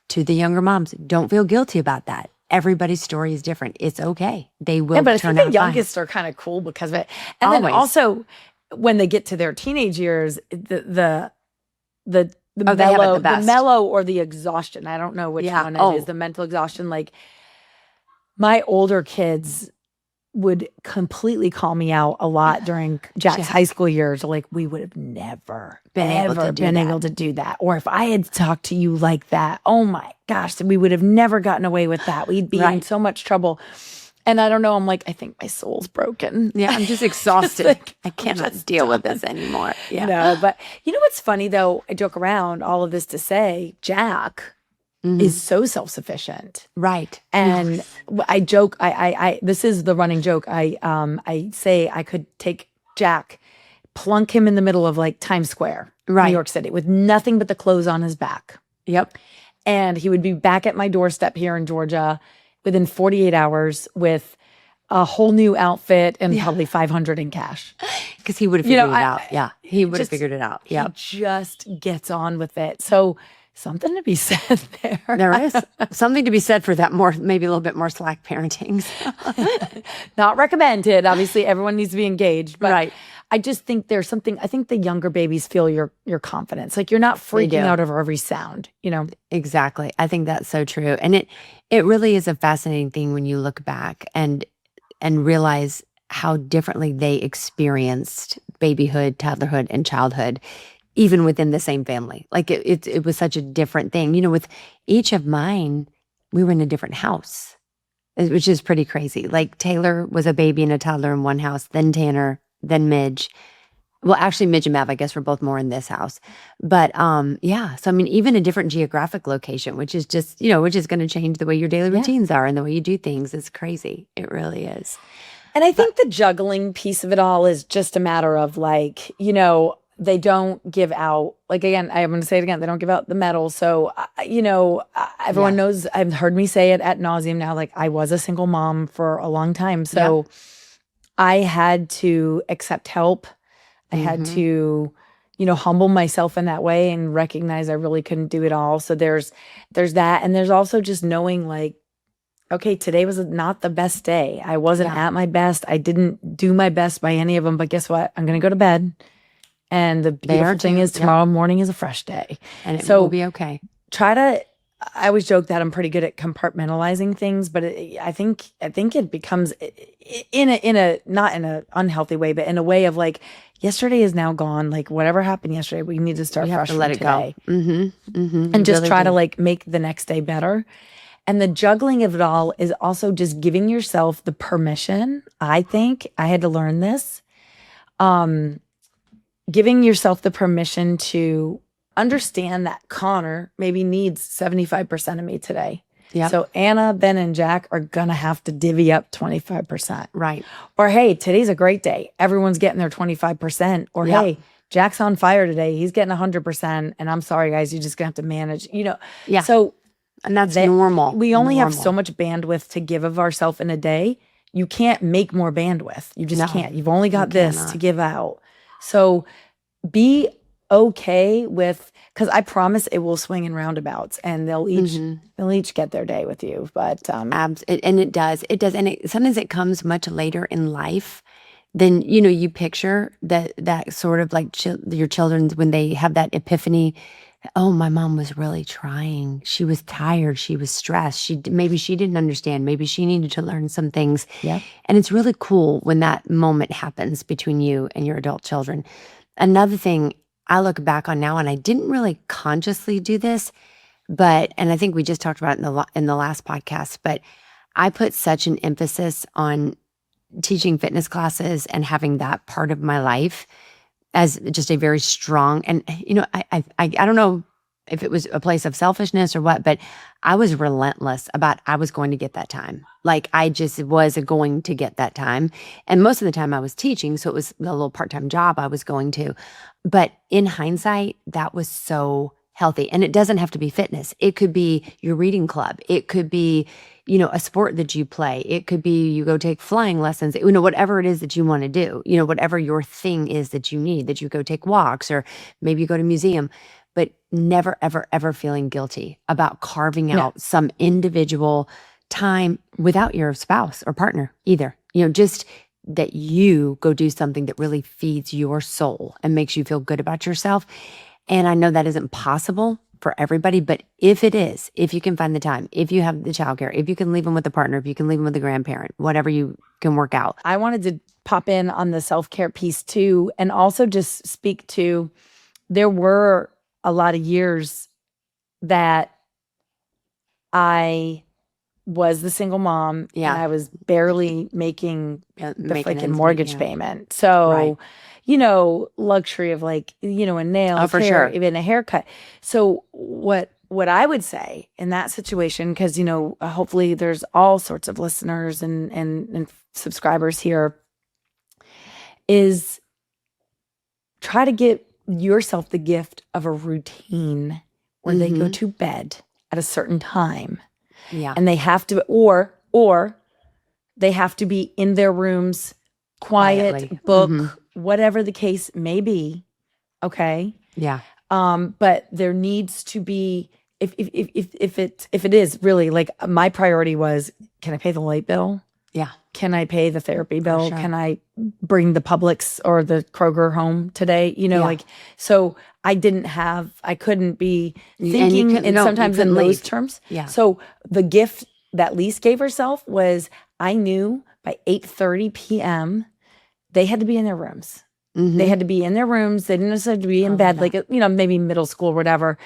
to the younger moms, don't feel guilty about that. Everybody's story is different. It's okay. They will turn out fine. But I think the youngest are kind of cool because of it. And then also when they get to their teenage years, the mellow or the exhaustion. I don't know which one it is. The mental exhaustion. Like my older kids would completely call me out a lot during Jack's high school years. Like we would have never been able to do that. Or if I had talked to you like that, oh my gosh, we would have never gotten away with that. We'd be in so much trouble. And I don't know, I'm like, I think my soul's broken. Yeah, I'm just exhausted. Like, I cannot deal with this anymore. Yeah. No, but you know what's funny though? I joke around all of this to say Jack is so self-sufficient. Right. And I joke, I this is the running joke. I say I could take Jack, plunk him in the middle of like Times Square, New York City, with nothing but the clothes on his back. Yep. And he would be back at my doorstep here in Georgia within 48 hours with a whole new outfit and probably $500 in cash. Because he would have figured it out. Yeah. He would have figured it out. Yeah. He just gets on with it. So something to be said there. There is something to be said for that maybe a little bit more slack parenting. Not recommended. Obviously, everyone needs to be engaged. But I just think there's something, I think the younger babies feel your confidence. Like you're not freaking out over every sound, you know? Exactly. I think that's so true. And it really is a fascinating thing when you look back and realize how differently they experienced babyhood, toddlerhood, and childhood, even within the same family. Like it was such a different thing. You know, with each of mine, we were in a different house, which is pretty crazy. Like Taylor was a baby and a toddler in one house, then Tanner, then Midge. Well, actually, Midge and Mav, I guess, were both more in this house. But yeah, so I mean, even a different geographic location, which is just, which is going to change the way your daily routines are and the way you do things. It's crazy. It really is. And I think the juggling piece of it all is just a matter of like, they don't give out, like, again, I'm going to say it again, they don't give out the medal. So, everyone knows, I've heard me say it ad nauseum now, like I was a single mom for a long time. So I had to accept help. I had to, humble myself in that way and recognize I really couldn't do it all. So there's that. And there's also just knowing like, okay, today was not the best day. I wasn't at my best. I didn't do my best by any of them, but guess what? I'm going to go to bed. And the beautiful thing is tomorrow morning is a fresh day. And it will be okay. I always joke that I'm pretty good at compartmentalizing things, but I think it becomes in a not in an unhealthy way, but in a way of like, yesterday is now gone. Like whatever happened yesterday, we need to start fresh. To let it today. Go. And just try to like make the next day better. And the juggling of it all is also just giving yourself the permission. I think I had to learn this. Giving yourself the permission to understand that Connor maybe needs 75% of me today. Yep. So Anna, Ben, and Jack are going to have to divvy up 25%. Right. Or, hey, today's a great day. Everyone's getting their 25%. Or, hey, Jack's on fire today. He's getting 100%. And I'm sorry, guys, you're just going to have to manage, Yeah. So, and that's normal. We only have so much bandwidth to give of ourselves in a day. You can't make more bandwidth. You just can't. You've only got this to give out. So be okay with, because I promise it will swing in roundabouts and they'll each get their day with you. But and it does. And sometimes it comes much later in life than, you picture that sort of like your children when they have that epiphany. Oh, my mom was really trying. She was tired. She was stressed. Maybe she didn't understand. Maybe she needed to learn some things. Yeah. And it's really cool when that moment happens between you and your adult children. Another thing I look back on now, and I didn't really consciously do this, and I think we just talked about it in the last podcast, but I put such an emphasis on teaching fitness classes and having that part of my life as just a very strong, and I don't know if it was a place of selfishness or what, but I was relentless about I was going to get that time. Like I just was going to get that time. And most of the time I was teaching, so it was a little part-time job I was going to. But in hindsight, that was so healthy. And it doesn't have to be fitness. It could be your reading club. It could be, a sport that you play. It could be you go take flying lessons, whatever it is that you want to do, whatever your thing is that you need, that you go take walks or maybe you go to a museum, but never, ever, ever feeling guilty about carving out some individual time without your spouse or partner either. Just that you go do something that really feeds your soul and makes you feel good about yourself. And I know that isn't possible for everybody, but if it is, if you can find the time, if you have the childcare, if you can leave them with a partner, if you can leave them with a grandparent, whatever you can work out. I wanted to pop in on the self-care piece too, and also just speak to, there were a lot of years that I was the single mom and I was barely making the freaking mortgage payment. So, luxury of like, a nails, for hair, sure. even a haircut. So what I would say in that situation, because, hopefully there's all sorts of listeners and subscribers here, is try to get yourself the gift of a routine where they go to bed at a certain time. Yeah. And they have to, or they have to be in their rooms, quiet, book, whatever the case may be. Okay. Yeah. But there needs to be, if it is really like, my priority was, can I pay the light bill? Yeah. Can I pay the therapy bill? Sure. Can I bring the Publix or the Kroger home today? So I couldn't be thinking sometimes in those terms. Yeah. So the gift that Lise gave herself was, I knew by 8:30 p.m. they had to be in their rooms. They had to be in their rooms. They didn't necessarily be in bed, like, maybe middle school or whatever.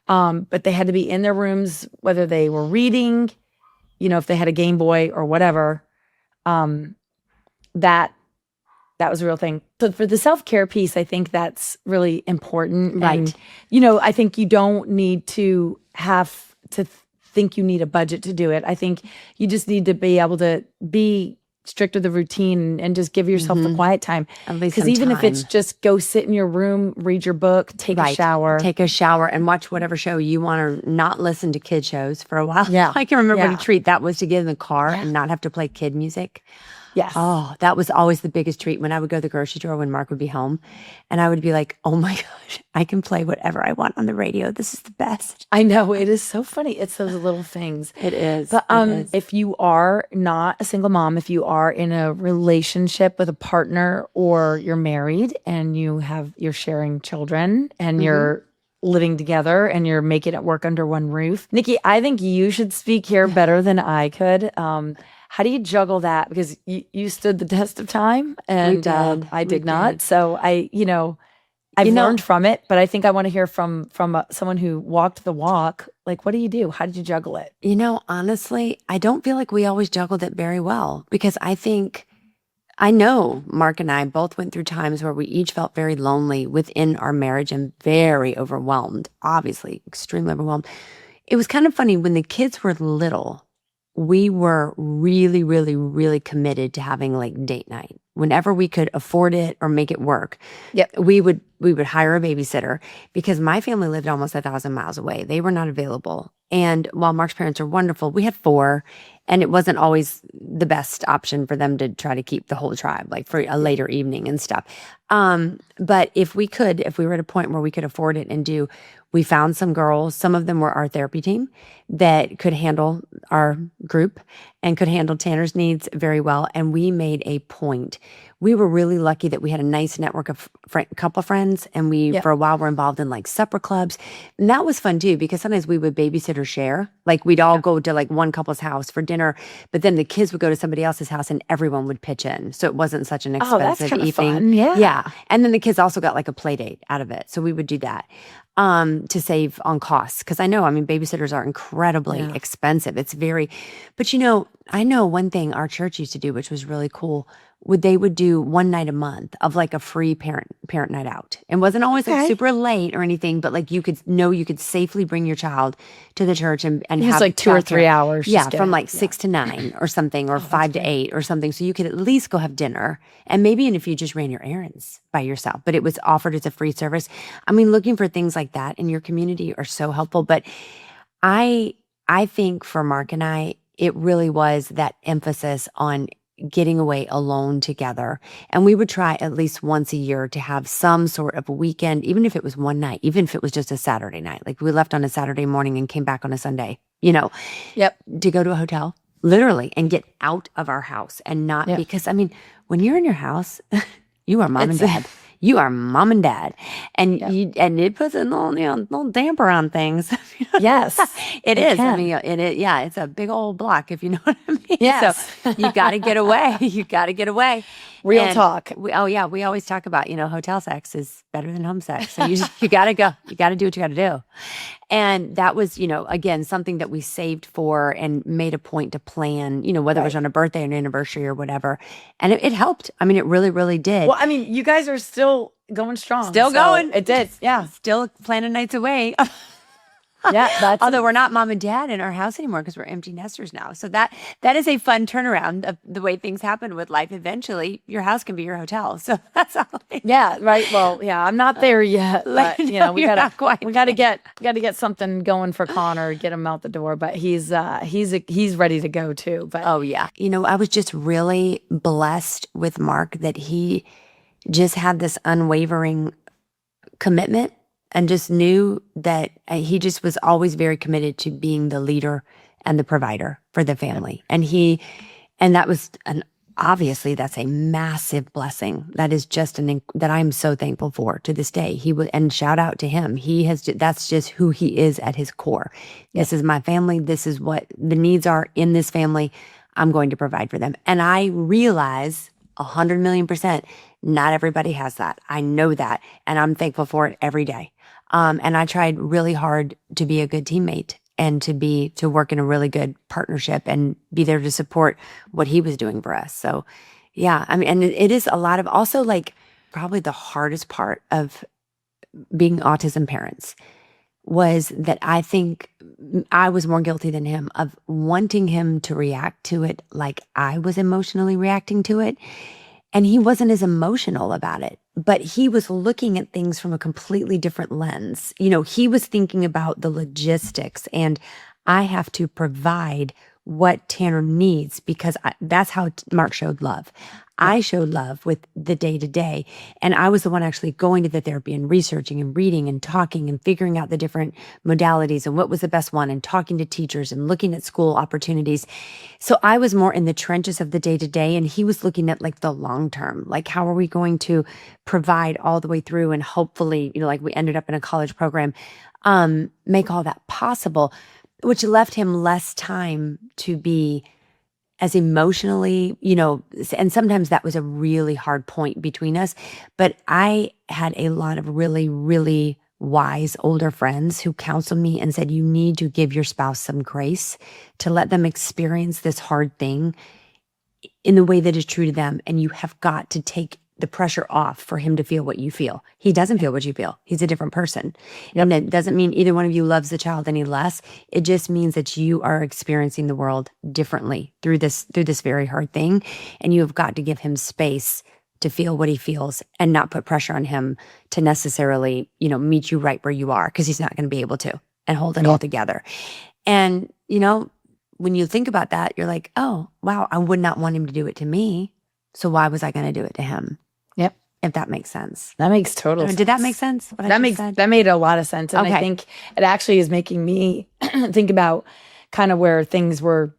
But they had to be in their rooms, whether they were reading, if they had a Game Boy or whatever. That was a real thing. So for the self-care piece, I think that's really important. Right. And, I think you don't need to have to think you need a budget to do it. I think you just need to be able to be strict with the routine and just give yourself the quiet time. Because even if it's just go sit in your room, read your book, take a shower. Take a shower and watch whatever show you want, or not listen to kid shows for a while. Yeah. I can remember what a treat that was to get in the car and not have to play kid music. Yes. Oh, that was always the biggest treat when I would go to the grocery store when Mark would be home. And I would be like, oh my gosh, I can play whatever I want on the radio. This is the best. I know. It is so funny. It's those little things. It is. But if you are not a single mom, if you are in a relationship with a partner, or you're married and you're sharing children and you're living together and you're making it work under one roof. Nicci, I think you should speak here better than I could. How do you juggle that? Because you stood the test of time, and I did not. So I've learned from it, but I think I want to hear from someone who walked the walk. Like, what do you do? How did you juggle it? Honestly, I don't feel like we always juggled it very well, because I know Mark and I both went through times where we each felt very lonely within our marriage and very overwhelmed, obviously extremely overwhelmed. It was kind of funny when the kids were little. We were really, really, really committed to having like date night whenever we could afford it or make it work. Yep. We would hire a babysitter, because my family lived almost 1,000 miles away. They were not available. And while Mark's parents are wonderful, we had 4, and it wasn't always the best option for them to try to keep the whole tribe, like for a later evening and stuff. But if we were at a point where we could afford it we found some girls, some of them were our therapy team, that could handle our group and could handle Tanner's needs very well. And we made a point. We were really lucky that we had a nice network of couple friends, and we, for a while, were involved in like supper clubs. And that was fun too, because sometimes we would babysit or share. Like we'd all go to like one couple's house for dinner, but then the kids would go to somebody else's house and everyone would pitch in. So it wasn't such an expensive that's kind of evening. fun. Yeah. Yeah. And then the kids also got like a play date out of it. So we would do that. to save on costs. Because I know, babysitters are incredibly expensive. It's but I know one thing our church used to do, which was really cool. They would do one night a month of like a free parent night out. It wasn't always like super late or anything, but like you could safely bring your child to the church and Just have like 2 or 3 hours. Yeah, from like 6 to 9 or something, or 5 to 8 or something. So you could at least go have dinner, and maybe if you just ran your errands by yourself, but it was offered as a free service. Looking for things like that in your community are so helpful. But I think for Mark and I, it really was that emphasis on getting away alone together. And we would try at least once a year to have some sort of weekend, even if it was one night, even if it was just a Saturday night. Like we left on a Saturday morning and came back on a Sunday, to go to a hotel, literally, and get out of our house and not because, when you're in your house, you are mom and dad. You are mom and dad, and and it puts a little damper on things. Yes, it is. Can. It's a big old block, if you know what I mean. Yes. So you got to get away. You got to get away. Real talk. We always talk about, hotel sex is better than home sex. So you got to go. You got to do what you got to do. And that was, again, something that we saved for and made a point to plan, whether it was on a birthday or an anniversary or whatever. And it helped. It really, really did. Well, you guys are still going strong. Still going. It did. Yeah. Still planning nights away. Yeah, although we're not mom and dad in our house anymore because we're empty nesters now. So that is a fun turnaround of the way things happen with life. Eventually, your house can be your hotel. So that's all. Yeah, right. Well, yeah, I'm not there yet. But, we gotta get something going for Connor, get him out the door. But he's ready to go too. But oh yeah, I was just really blessed with Mark that he just had this unwavering commitment. And just knew that he just was always very committed to being the leader and the provider for the family. And that was obviously that's a massive blessing. That is just that I'm so thankful for to this day. And shout out to him. That's just who he is at his core. This is my family. This is what the needs are in this family. I'm going to provide for them. And I realize 100,000,000%, not everybody has that. I know that. And I'm thankful for it every day. And I tried really hard to be a good teammate and to work in a really good partnership and be there to support what he was doing for us. So yeah, and it is a lot of also like probably the hardest part of being autism parents was that I think I was more guilty than him of wanting him to react to it like I was emotionally reacting to it. And he wasn't as emotional about it, but he was looking at things from a completely different lens. He was thinking about the logistics, and I have to provide what Tanner needs because that's how Mark showed love. I showed love with the day-to-day, and I was the one actually going to the therapy and researching and reading and talking and figuring out the different modalities and what was the best one and talking to teachers and looking at school opportunities. So I was more in the trenches of the day-to-day, and he was looking at like the long term, like how are we going to provide all the way through and hopefully, like we ended up in a college program, make all that possible, which left him less time to be as emotionally, and sometimes that was a really hard point between us. But I had a lot of really, really wise older friends who counseled me and said, you need to give your spouse some grace to let them experience this hard thing in the way that is true to them. And you have got to take the pressure off for him to feel what you feel. He doesn't feel what you feel. He's a different person. And it doesn't mean either one of you loves the child any less. It just means that you are experiencing the world differently through this very hard thing. And you have got to give him space to feel what he feels and not put pressure on him to necessarily, meet you right where you are, because he's not going to be able to and hold it all together. And, when you think about that, you're like, oh, wow, I would not want him to do it to me. So why was I going to do it to him? Yep. If that makes sense. That makes total sense. Did that make sense? That made a lot of sense. And I think it actually is making me think about kind of where things were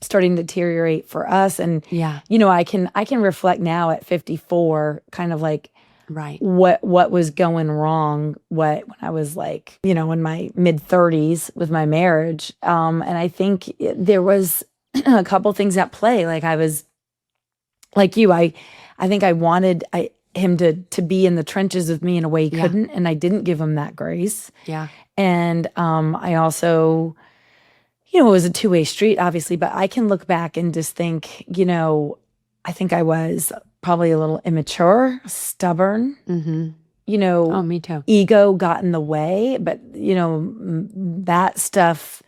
starting to deteriorate for us. And, I can reflect now at 54, kind of like, right, what was going wrong, when I was like, in my mid 30s with my marriage. And I think there was a couple things at play. Like I was like you, I think I wanted, him to be in the trenches with me in a way he Yeah. couldn't, and I didn't give him that grace. Yeah. And I also, it was a two-way street, obviously, but I can look back and just think, I think I was probably a little immature, stubborn. Oh, me too. Ego got in the way, but that stuff,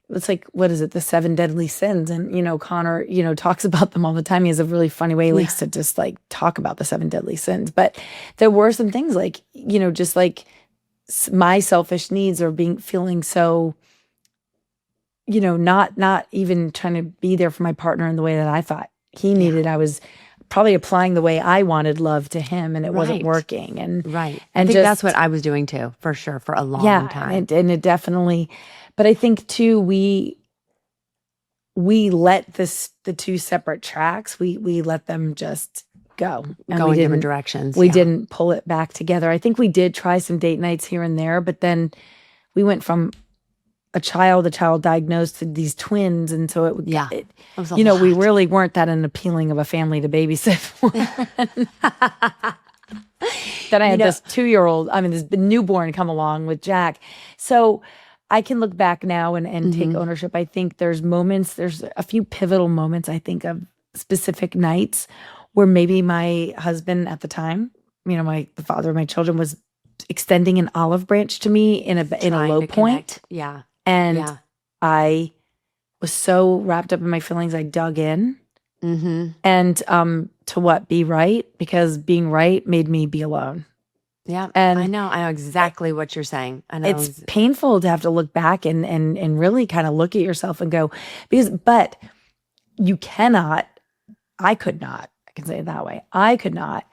it's like, what is it? The 7 deadly sins. And, Connor, talks about them all the time. He has a really funny way. He likes to just like talk about the 7 deadly sins. But there were some things like, just like my selfish needs or feeling so, not even trying to be there for my partner in the way that I thought he needed. I was probably applying the way I wanted love to him, and it wasn't working. And I think that's what I was doing too, for sure, for a long time. And it definitely, but I think too, we let the 2 separate tracks, we let them just go. And go in different directions. We didn't pull it back together. I think we did try some date nights here and there, but then we went from a child diagnosed to these twins. And so it was a lot. We really weren't that an appealing of a family to babysit for. Then I had this 2-year-old, this newborn come along with Jack. So I can look back now and take ownership. I think there's a few pivotal moments, I think, of specific nights where maybe my husband at the time, the father of my children, was extending an olive branch to me in a low point. Yeah. And I was so wrapped up in my feelings, I dug in. And to be right, because being right made me be alone. Yeah, and I know exactly what you're saying. I know it's painful to have to look back and really kind of look at yourself and go, but you cannot, I can say it that way, I could not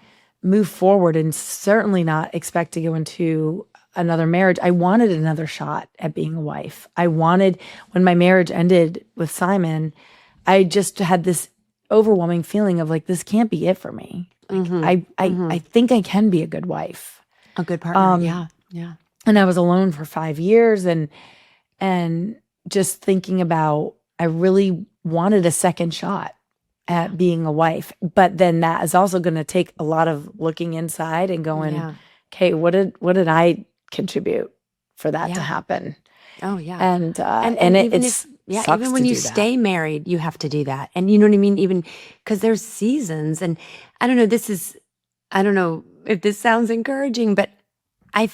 move forward and certainly not expect to go into another marriage. I wanted another shot at being a wife. When my marriage ended with Simon, I just had this overwhelming feeling of like, this can't be it for me. Like, I think I can be a good wife. A good partner. Yeah. And I was alone for 5 years and just thinking about, I really wanted a second shot at being a wife. But then that is also going to take a lot of looking inside and going, okay, what did I contribute for that to happen? Oh yeah. And even when you stay married, you have to do that. And you know what I mean? Even because there's seasons, and I don't know if this sounds encouraging, but I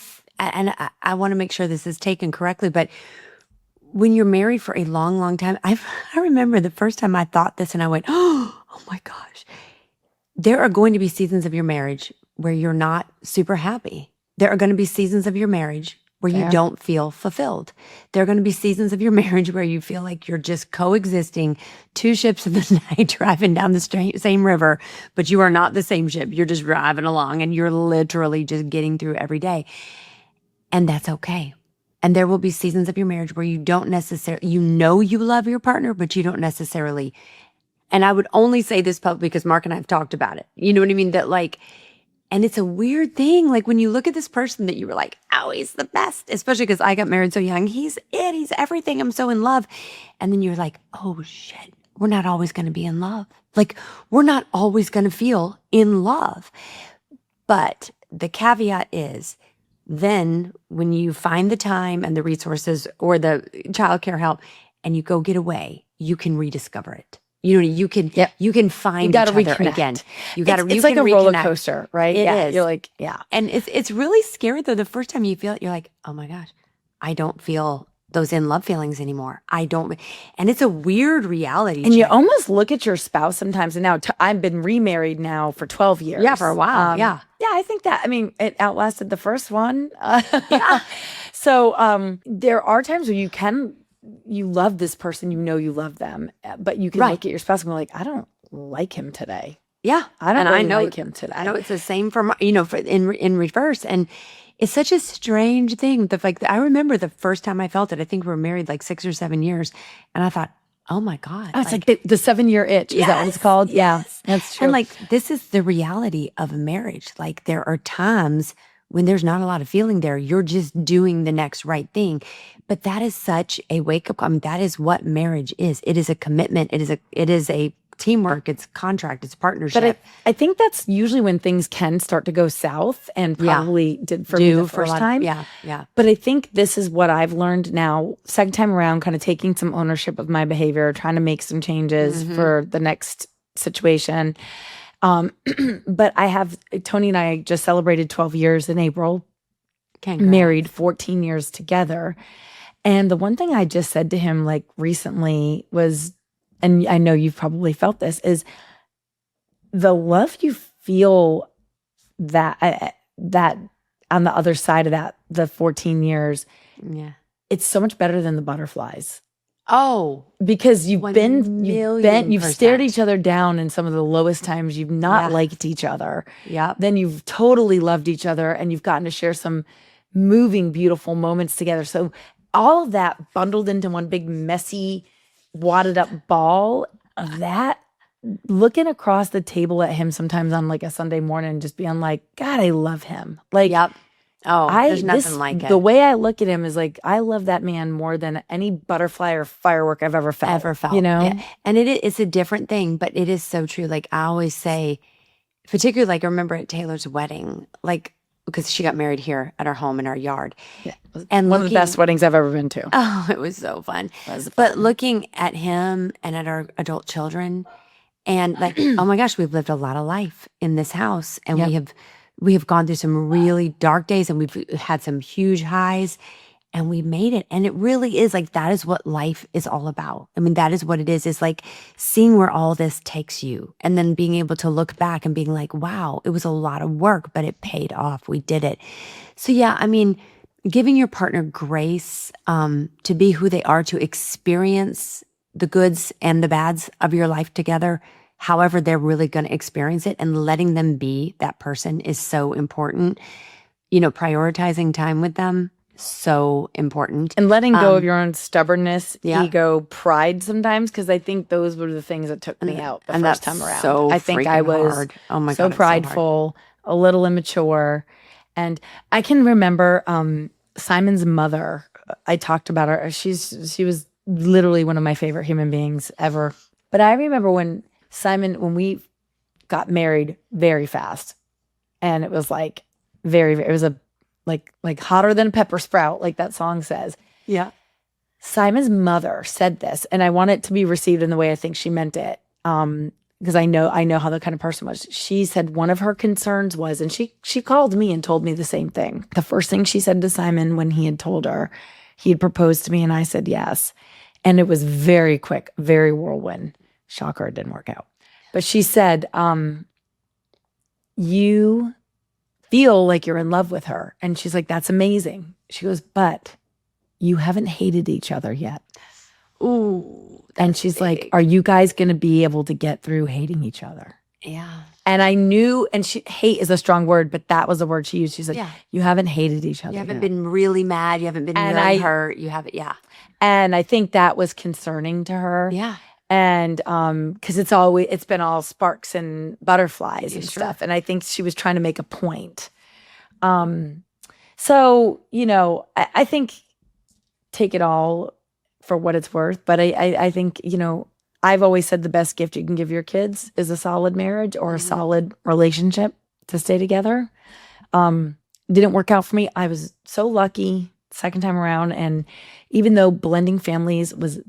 want to make sure this is taken correctly. But when you're married for a long, long time, I remember the first time I thought this and I went, oh my gosh, there are going to be seasons of your marriage where you're not super happy. There are going to be seasons of your marriage where you don't feel fulfilled. There are going to be seasons of your marriage where you feel like you're just coexisting, 2 ships in the night driving down the same river, but you are not the same ship. You're just driving along and you're literally just getting through every day. And that's okay. And there will be seasons of your marriage where you don't necessarily, you love your partner, but you don't necessarily. And I would only say this publicly because Mark and I have talked about it. You know what I mean? That like, and it's a weird thing. Like when you look at this person that you were like, oh, he's the best, especially because I got married so young. He's everything. I'm so in love. And then you're like, oh shit, we're not always going to be in love. Like we're not always going to feel in love. But the caveat is then when you find the time and the resources or the childcare help and you go get away, you can rediscover it. You can find each other reconnect again. It's like a roller coaster, right? It is. You're like, and it's really scary though. The first time you feel it, you're like, oh my gosh, I don't feel those in love feelings anymore. And it's a weird reality. And you almost look at your spouse sometimes. And now I've been remarried now for 12 years. Yeah, for a while. Yeah, I think that. I mean, it outlasted the first one. So there are times where you love this person, you love them, but you can look at your spouse and be like, I don't like him today. Yeah. I don't like him today. I know it's the same in reverse. And it's such a strange thing. I remember the first time I felt it, I think we were married like 6 or 7 years. And I thought, oh my God. Oh, it's like the 7-year itch. Is that what it's called? Yes. Yeah, that's true. And like, this is the reality of a marriage. Like there are times when there's not a lot of feeling there. You're just doing the next right thing. But that is such a wake up call. I mean, that is what marriage is. It is a commitment. It is a teamwork, it's contract, it's partnership. But I think that's usually when things can start to go south, and probably did for me the first time. Yeah. But I think this is what I've learned now, second time around, kind of taking some ownership of my behavior, trying to make some changes for the next situation. But Tony and I just celebrated 12 years in April, married 14 years together. And the one thing I just said to him like recently was, and I know you've probably felt this, is the love you feel that on the other side of that, the 14 years, it's so much better than the butterflies. Oh, because you've stared 1,000,000%. each other down in some of the lowest times. You've not liked each other. Yeah. Then you've totally loved each other, and you've gotten to share some moving, beautiful moments together. So all of that bundled into one big, messy, wadded up ball of that, looking across the table at him sometimes on like a Sunday morning and just being like, God, I love him. Like, Oh, there's nothing like it. The way I look at him is like, I love that man more than any butterfly or firework I've ever felt. You know? Yeah. And it's a different thing, but it is so true. Like I always say, particularly like I remember at Taylor's wedding, like because she got married here at our home in our yard. Yeah. And one of the best weddings I've ever been to. Oh, it was so fun. But looking at him and at our adult children and like, oh my gosh, we've lived a lot of life in this house, and we have gone through some really dark days, and we've had some huge highs, and we made it. And it really is like, that is what life is all about. I mean, that is what it is like seeing where all this takes you, and then being able to look back and being like, wow, it was a lot of work, but it paid off. We did it. So yeah, I mean, giving your partner grace to be who they are, to experience the goods and the bads of your life together, however they're really going to experience it, and letting them be that person is so important. You know, prioritizing time with them, so important. And letting go of your own stubbornness, ego, pride sometimes, because I think those were the things that took me out the first time around. So I think I was hard. Oh my so God, prideful, a little immature. And I can remember Simon's mother, I talked about her. She was literally one of my favorite human beings ever. But I remember when we got married very fast, and it was like it was like hotter than a pepper sprout, like that song says. Yeah. Simon's mother said this, and I want it to be received in the way I think she meant it. Because I know how the kind of person was. She said one of her concerns was, and she called me and told me the same thing. The first thing she said to Simon when he had told her he had proposed to me, and I said yes. And it was very quick, very whirlwind. Shocker, it didn't work out. But she said, you feel like you're in love with her. And she's like, that's amazing. She goes, but you haven't hated each other yet. Ooh. And she's like, are you guys going to be able to get through hating each other? Yeah. And I knew, and hate is a strong word, but that was the word she used. She's like, you haven't hated each other. You haven't been really mad. You haven't been really hurt. You haven't, And I think that was concerning to her. Yeah. And because it's been all sparks and butterflies and stuff. And I think she was trying to make a point. So, you know, I think take it all for what it's worth. But I think, you know, I've always said the best gift you can give your kids is a solid marriage or a solid relationship to stay together. Didn't work out for me. I was so lucky second time around. And even though blending families was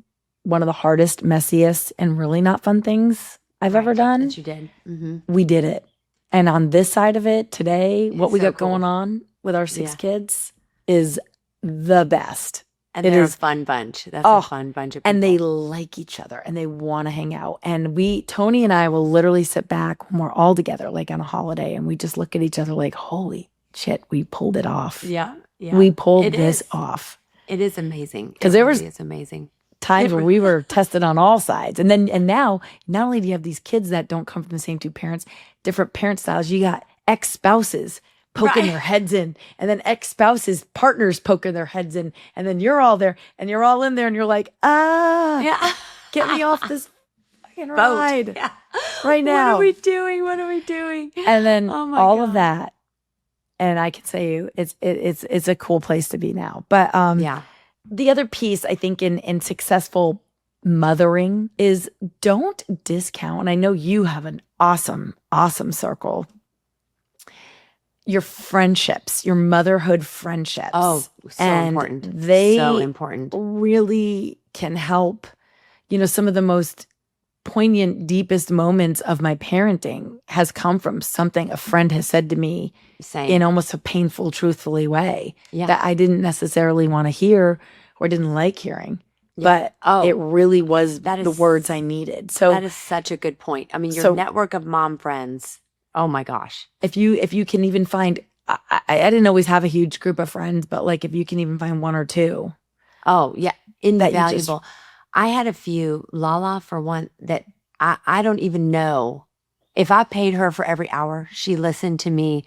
one of the hardest, messiest, and really not fun things I've ever done. That you did. Mm-hmm. We did it. And on this side of it today, what we got going on with our 6 kids is the best. And they're a fun bunch. That's a fun bunch of people. And they like each other and they want to hang out. And Tony and I will literally sit back when we're all together, like on a holiday, and we just look at each other like, holy shit, we pulled it off. Yeah. We pulled this off. It is amazing. Because it's amazing. Times where we were tested on all sides. And now, not only do you have these kids that don't come from the same 2 parents, different parent styles, you got ex-spouses poking their heads in, and then ex-spouses, partners poking their heads in, and then you're all there, and you're all in there, and you're like, get me off this fucking ride right now. What are we doing? And then all of that, and I can say it's a cool place to be now. But the other piece, I think, in successful mothering is don't discount. And I know you have an awesome, awesome circle. Your friendships, your motherhood friendships. Oh, so and important. They so important. Really can help. Some of the most poignant, deepest moments of my parenting has come from something a friend has said to me in almost a painful, truthfully way that I didn't necessarily want to hear or didn't like hearing. Yeah. But it really was the words I needed. So that is such a good point. I mean, your network of mom friends, oh my gosh. If you can even find, I didn't always have a huge group of friends, but like if you can even find one or two. Oh, yeah. Invaluable. I had a few, Lala for one, that I don't even know. If I paid her for every hour, she listened to me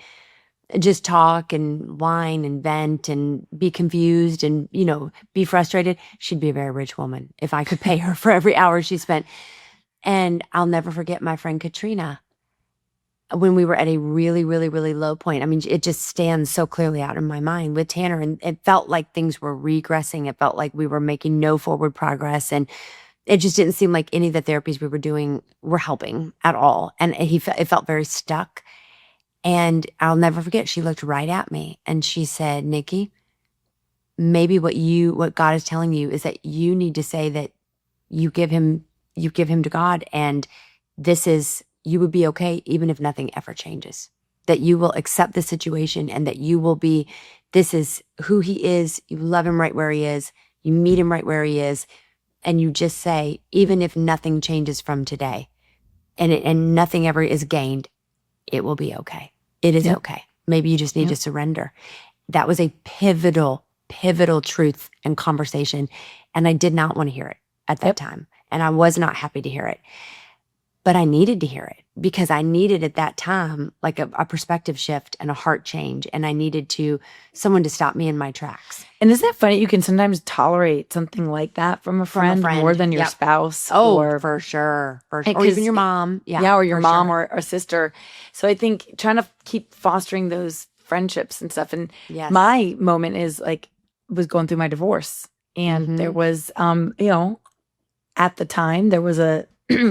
just talk and whine and vent and be confused and, be frustrated. She'd be a very rich woman if I could pay her for every hour she spent. And I'll never forget my friend Katrina when we were at a really, really, really low point. I mean, it just stands so clearly out in my mind with Tanner. And it felt like things were regressing. It felt like we were making no forward progress. And it just didn't seem like any of the therapies we were doing were helping at all. And it felt very stuck. And I'll never forget, she looked right at me and she said, Nicci, maybe what God is telling you is that you need to say that you give him to God, and you would be okay even if nothing ever changes. That you will accept the situation and that you will be, this is who he is. You love him right where he is. You meet him right where he is. And you just say, even if nothing changes from today and nothing ever is gained, it will be okay. It is okay. Maybe you just need to surrender. That was a pivotal truth and conversation. And I did not want to hear it at that time. And I was not happy to hear it. But I needed to hear it because I needed at that time like a perspective shift and a heart change. And I needed someone to stop me in my tracks. And isn't that funny? You can sometimes tolerate something like that from a friend more than your spouse. Oh, for sure. Or even your mom. Yeah, or your mom or sister. So I think trying to keep fostering those friendships and stuff. And my moment was going through my divorce. And there was, at the time, there was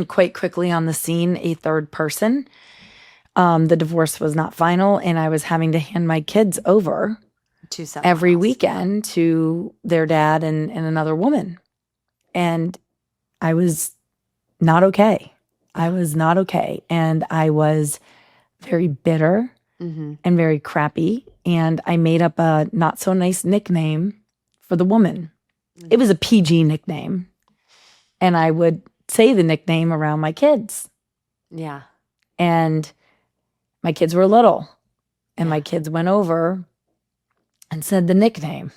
quite quickly on the scene, a third person. The divorce was not final, and I was having to hand my kids over to every weekend to their dad and another woman. And I was not okay. I was not okay. And I was very bitter and very crappy. And I made up a not so nice nickname for the woman. It was a PG nickname. And I would say the nickname around my kids. Yeah. And my kids were little. And my kids went over and said the nickname.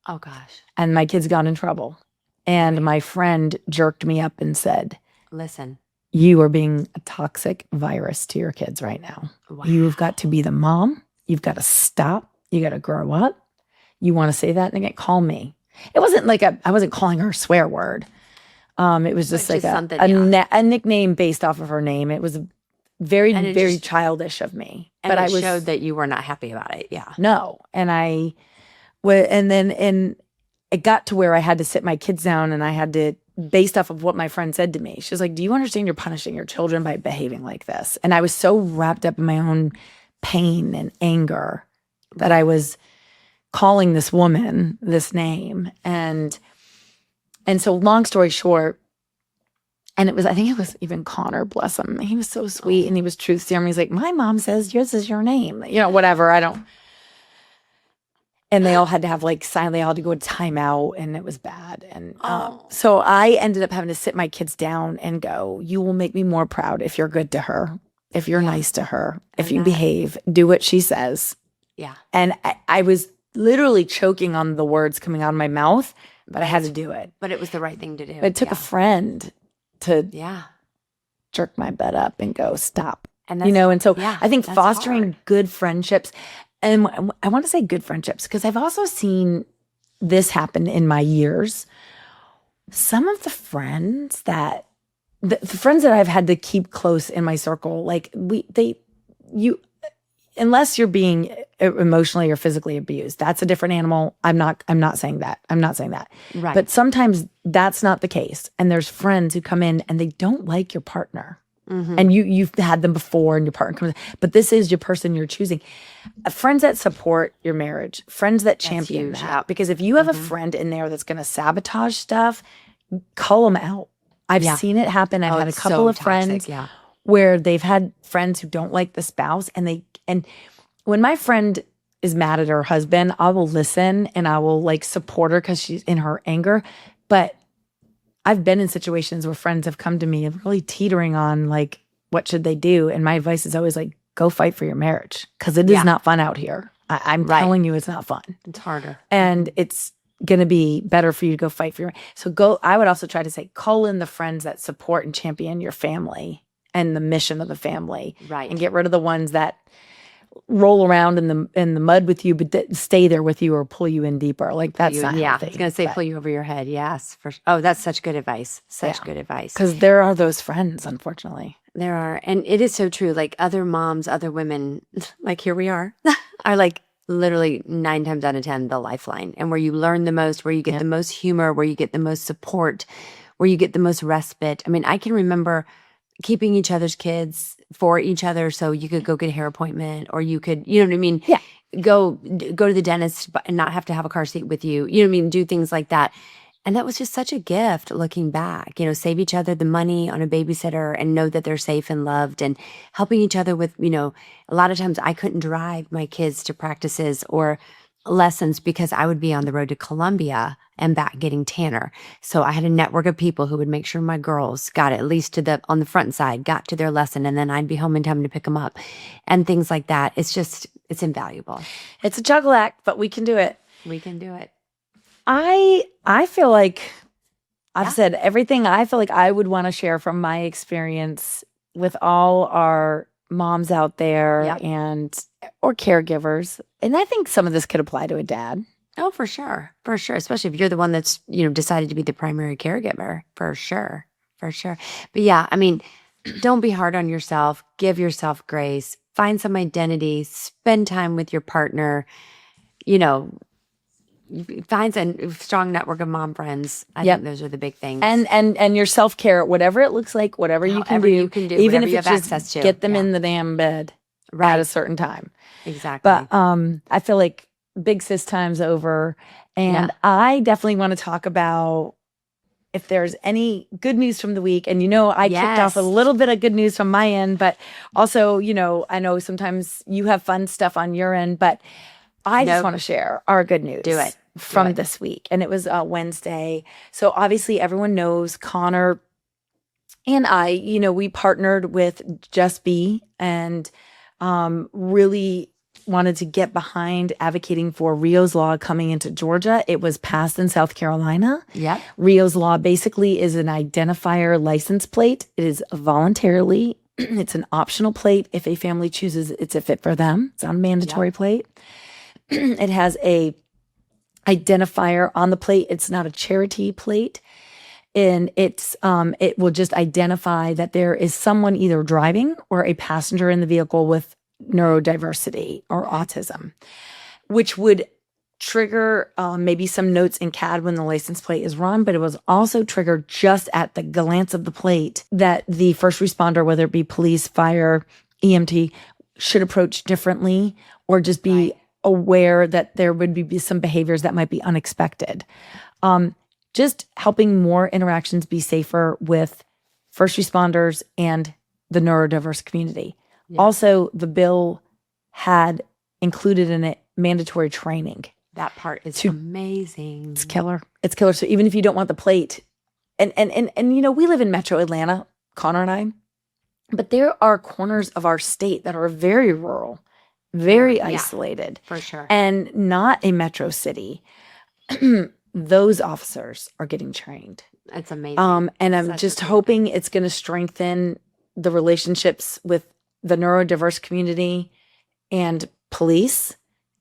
Oh, gosh. And my kids got in trouble. And my friend jerked me up and said, listen, you are being a toxic virus to your kids right now. Wow. You've got to be the mom. You've got to stop. You got to grow up. You want to say that? And call me. It wasn't like I wasn't calling her a swear word. It was just a nickname based off of her name. It was very childish of me. But I showed that you were not happy about it. Yeah. No. And then it got to where I had to sit my kids down and I had to, based off of what my friend said to me, she was like, do you understand you're punishing your children by behaving like this? And I was so wrapped up in my own pain and anger that I was calling this woman this name. And so long story short, and I think it was even Connor, bless him. He was so sweet and he was truth serum. He's like, my mom says yours is your name. Whatever. And they all had to have silently, all had to go to timeout and it was bad. And so I ended up having to sit my kids down and go, you will make me more proud if you're good to her, if you're nice to her, if you behave, do what she says. Yeah. And I was literally choking on the words coming out of my mouth, but I had to do it. But it was the right thing to do. But it took a friend to jerk my butt up and go, stop. And so I think fostering good friendships, and I want to say good friendships because I've also seen this happen in my years. Some of the friends that the friends that I've had to keep close in my circle, unless you're being emotionally or physically abused. That's a different animal. I'm not saying that. I'm not saying that. Right. But sometimes that's not the case. And there's friends who come in and they don't like your partner. And you've had them before and your partner comes in, but this is your person you're choosing. Friends that support your marriage, friends that champion huge, that. yeah. Because if you have a friend in there that's going to sabotage stuff, call them out. I've seen it happen. I've had a it's couple so of friends toxic, yeah. where they've had friends who don't like the spouse, and when my friend is mad at her husband, I will listen and I will like support her because she's in her anger. But I've been in situations where friends have come to me and really teetering on like, what should they do? And my advice is always like, go fight for your marriage, because it is not fun out here. I'm telling you, it's not fun. It's harder. And it's going to be better for you to go fight for your. So I would also try to say, call in the friends that support and champion your family and the mission of the family. Right. And get rid of the ones that roll around in the mud with you, but that stay there with you or pull you in deeper. Like that's not healthy. I was going to say pull you over your head. Yes. That's such good advice. Such good advice. Because there are those friends, unfortunately. There are. And it is so true. Like other moms, other women, like here we are like literally 9 times out of 10, the lifeline. And where you learn the most, where you get the most humor, where you get the most support, where you get the most respite. I mean, I can remember keeping each other's kids for each other, so you could go get a hair appointment, or you could, you know what I mean? Yeah. Go to the dentist and not have to have a car seat with you. You know what I mean? Do things like that. And that was just such a gift looking back, save each other the money on a babysitter and know that they're safe and loved, and helping each other with, a lot of times I couldn't drive my kids to practices or lessons because I would be on the road to Columbia and back getting Tanner. So I had a network of people who would make sure my girls got at least on the front side, got to their lesson, and then I'd be home in time to pick them up and things like that. It's invaluable. It's a juggle act, but we can do it. We can do it. I feel like I've said everything I feel like I would want to share from my experience with all our moms out there or caregivers. And I think some of this could apply to a dad. Oh, for sure. For sure. Especially if you're the one that's, decided to be the primary caregiver. For sure. For sure. But yeah, I mean, don't be hard on yourself. Give yourself grace. Find some identity. Spend time with your partner. Find a strong network of mom friends. I think those are the big things. And your self-care, whatever it looks like, whatever you can do, even if you it's have just access to. Get them in the damn bed at a certain time. Exactly. But I feel like big sis time's over. And I definitely want to talk about if there's any good news from the week. And I kicked off a little bit of good news from my end, but also, I know sometimes you have fun stuff on your end, but I just want to share our good news. Do it. From this week. And it was Wednesday. So obviously everyone knows Connor and I, we partnered with Just Be and really wanted to get behind advocating for Rio's Law coming into Georgia. It was passed in South Carolina. Yep. Rio's Law basically is an identifier license plate. It is voluntarily. It's an optional plate. If a family chooses, it's a fit for them. It's not a mandatory plate. It has a identifier on the plate. It's not a charity plate. And it will just identify that there is someone either driving or a passenger in the vehicle with neurodiversity or autism, which would trigger maybe some notes in CAD when the license plate is run, but it was also triggered just at the glance of the plate that the first responder, whether it be police, fire, EMT, should approach differently or just be aware that there would be some behaviors that might be unexpected. Just helping more interactions be safer with first responders and the neurodiverse community. Yeah. Also, the bill had included in it mandatory training. That part is amazing. It's killer. It's killer. So even if you don't want the plate, and we live in Metro Atlanta, Connor and I, but there are corners of our state that are very rural, very isolated. For sure. And not a metro city. Those officers are getting trained. That's amazing. And I'm just hoping it's going to strengthen the relationships with the neurodiverse community and police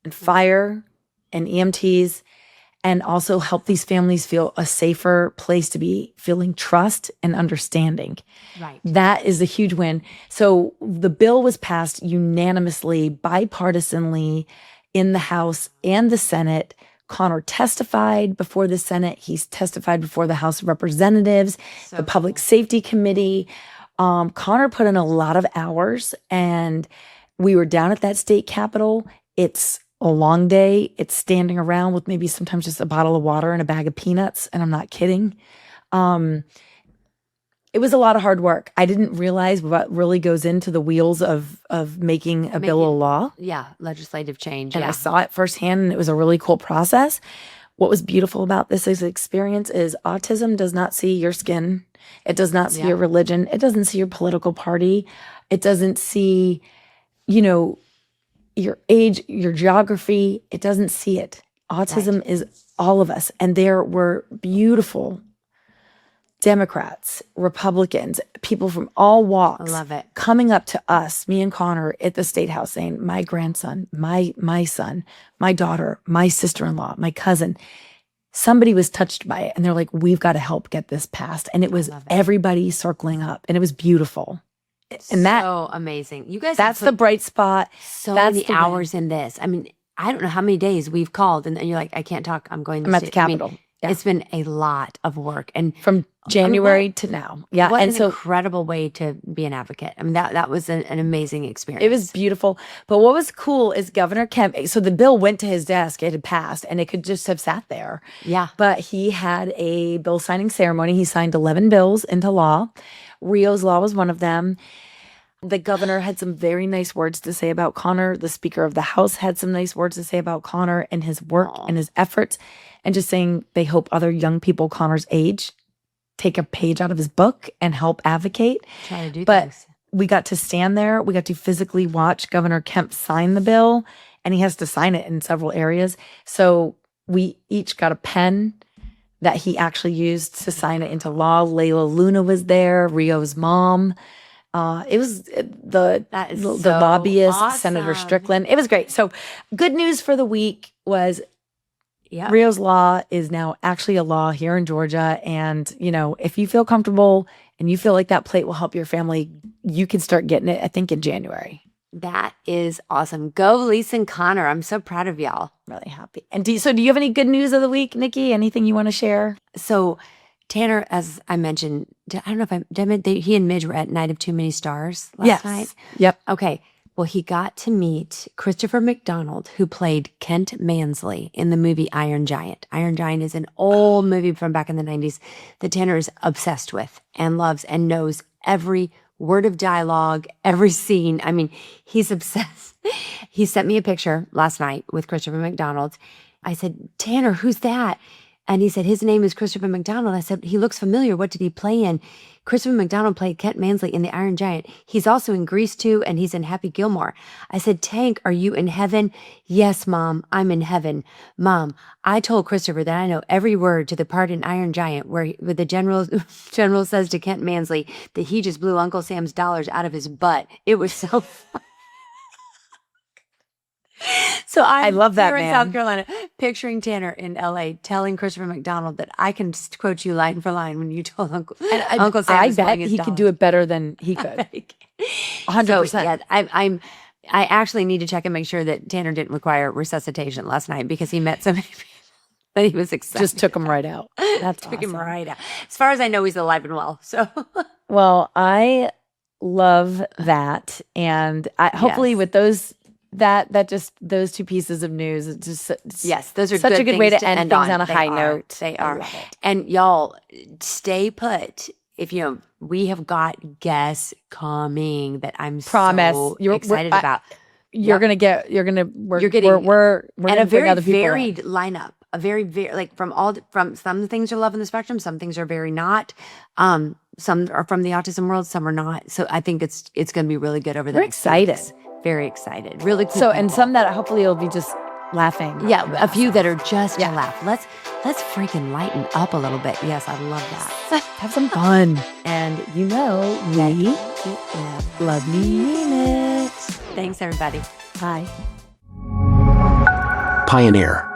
and fire and EMTs and also help these families feel a safer place to be, feeling trust and understanding. Right. That is a huge win. So the bill was passed unanimously, bipartisanly in the House and the Senate. Connor testified before the Senate. He's testified before the House of Representatives, the Public Safety Committee. Connor put in a lot of hours, and we were down at that state capitol. It's a long day. It's standing around with maybe sometimes just a bottle of water and a bag of peanuts, and I'm not kidding. It was a lot of hard work. I didn't realize what really goes into the wheels of making a bill a law. Yeah, legislative change. And I saw it firsthand, and it was a really cool process. What was beautiful about this experience is autism does not see your skin. It does not see your religion. It doesn't see your political party. It doesn't see, your age, your geography. It doesn't see it. Autism is all of us. And there were beautiful Democrats, Republicans, people from all walks. I love it. Coming up to us, me and Connor at the State House saying, my grandson, my son, my daughter, my sister-in-law, my cousin. Somebody was touched by it, and they're like, we've got to help get this passed. And it was everybody circling up, and it was beautiful. And so amazing. You guys, that's the bright spot. So many hours in this. I mean, I don't know how many days we've called, and you're like, I can't talk. I'm going to I'm at the Capitol. It's been a lot of work, and from January to now. Yeah. What and an so incredible way to be an advocate. I mean, that was an amazing experience. It was beautiful. But what was cool is Governor Kemp, so the bill went to his desk, it had passed, and it could just have sat there. Yeah. But he had a bill signing ceremony. He signed 11 bills into law. Rio's law was one of them. The governor had some very nice words to say about Connor. The Speaker of the House had some nice words to say about Connor and his work and his efforts, and just saying they hope other young people Connor's age take a page out of his book and help advocate. Try to do but things. We got to stand there. We got to physically watch Governor Kemp sign the bill, and he has to sign it in several areas. So we each got a pen that he actually used to sign it into law. Layla Luna was there, Rio's mom. It was the lobbyist, awesome. Senator Strickland. It was great. So good news for the week was Rio's law is now actually a law here in Georgia. And, if you feel comfortable and you feel like that plate will help your family, you can start getting it, I think, in January. That is awesome. Go, Lisa and Connor. I'm so proud of y'all. Really happy. And do you have any good news of the week, Nicci? Anything you want to share? So Tanner, as I mentioned, I don't know if he and Midge were at Night of Too Many Stars last night. Yep. Okay. Well, he got to meet Christopher McDonald, who played Kent Mansley in the movie Iron Giant. Iron Giant is an old movie from back in the 90s that Tanner is obsessed with and loves and knows every word of dialogue, every scene. I mean, he's obsessed. He sent me a picture last night with Christopher McDonald. I said, Tanner, who's that? And he said, his name is Christopher McDonald. I said, he looks familiar. What did he play in? Christopher McDonald played Kent Mansley in The Iron Giant. He's also in Grease 2, and he's in Happy Gilmore. I said, Tank, are you in heaven? Yes, Mom, I'm in heaven. Mom, I told Christopher that I know every word to the part in Iron Giant where the general says to Kent Mansley that he just blew Uncle Sam's dollars out of his butt. It was so fun. So I love that here man. In South Carolina, picturing Tanner in LA, telling Christopher McDonald that I can quote you line for line when you told Uncle Sam. I bet he could do it better than he could. 100%. So, yeah, I actually need to check and make sure that Tanner didn't require resuscitation last night because he met so many people that he was excited. Just took him right out. That's took him right out. As far as I know, he's alive and well. So, well, I love that, and hopefully with those. Those two pieces of news, those are such a good way to end things on a high note. They are. And y'all, stay put. If we have got guests coming that I'm so excited about. We're getting a very varied lineup. A very like from some things are love in the spectrum, some things are very not. Some are from the autism world, some are not. So I think it's going to be really good over the next excited. weeks. Very excited. Really cool. So, and some that hopefully you'll be just laughing. Yeah, a few that are just to laugh. Let's freaking lighten up a little bit. Yes, I love that. Have some fun. And we love you, mean it. Thanks, everybody. Bye. Pioneer.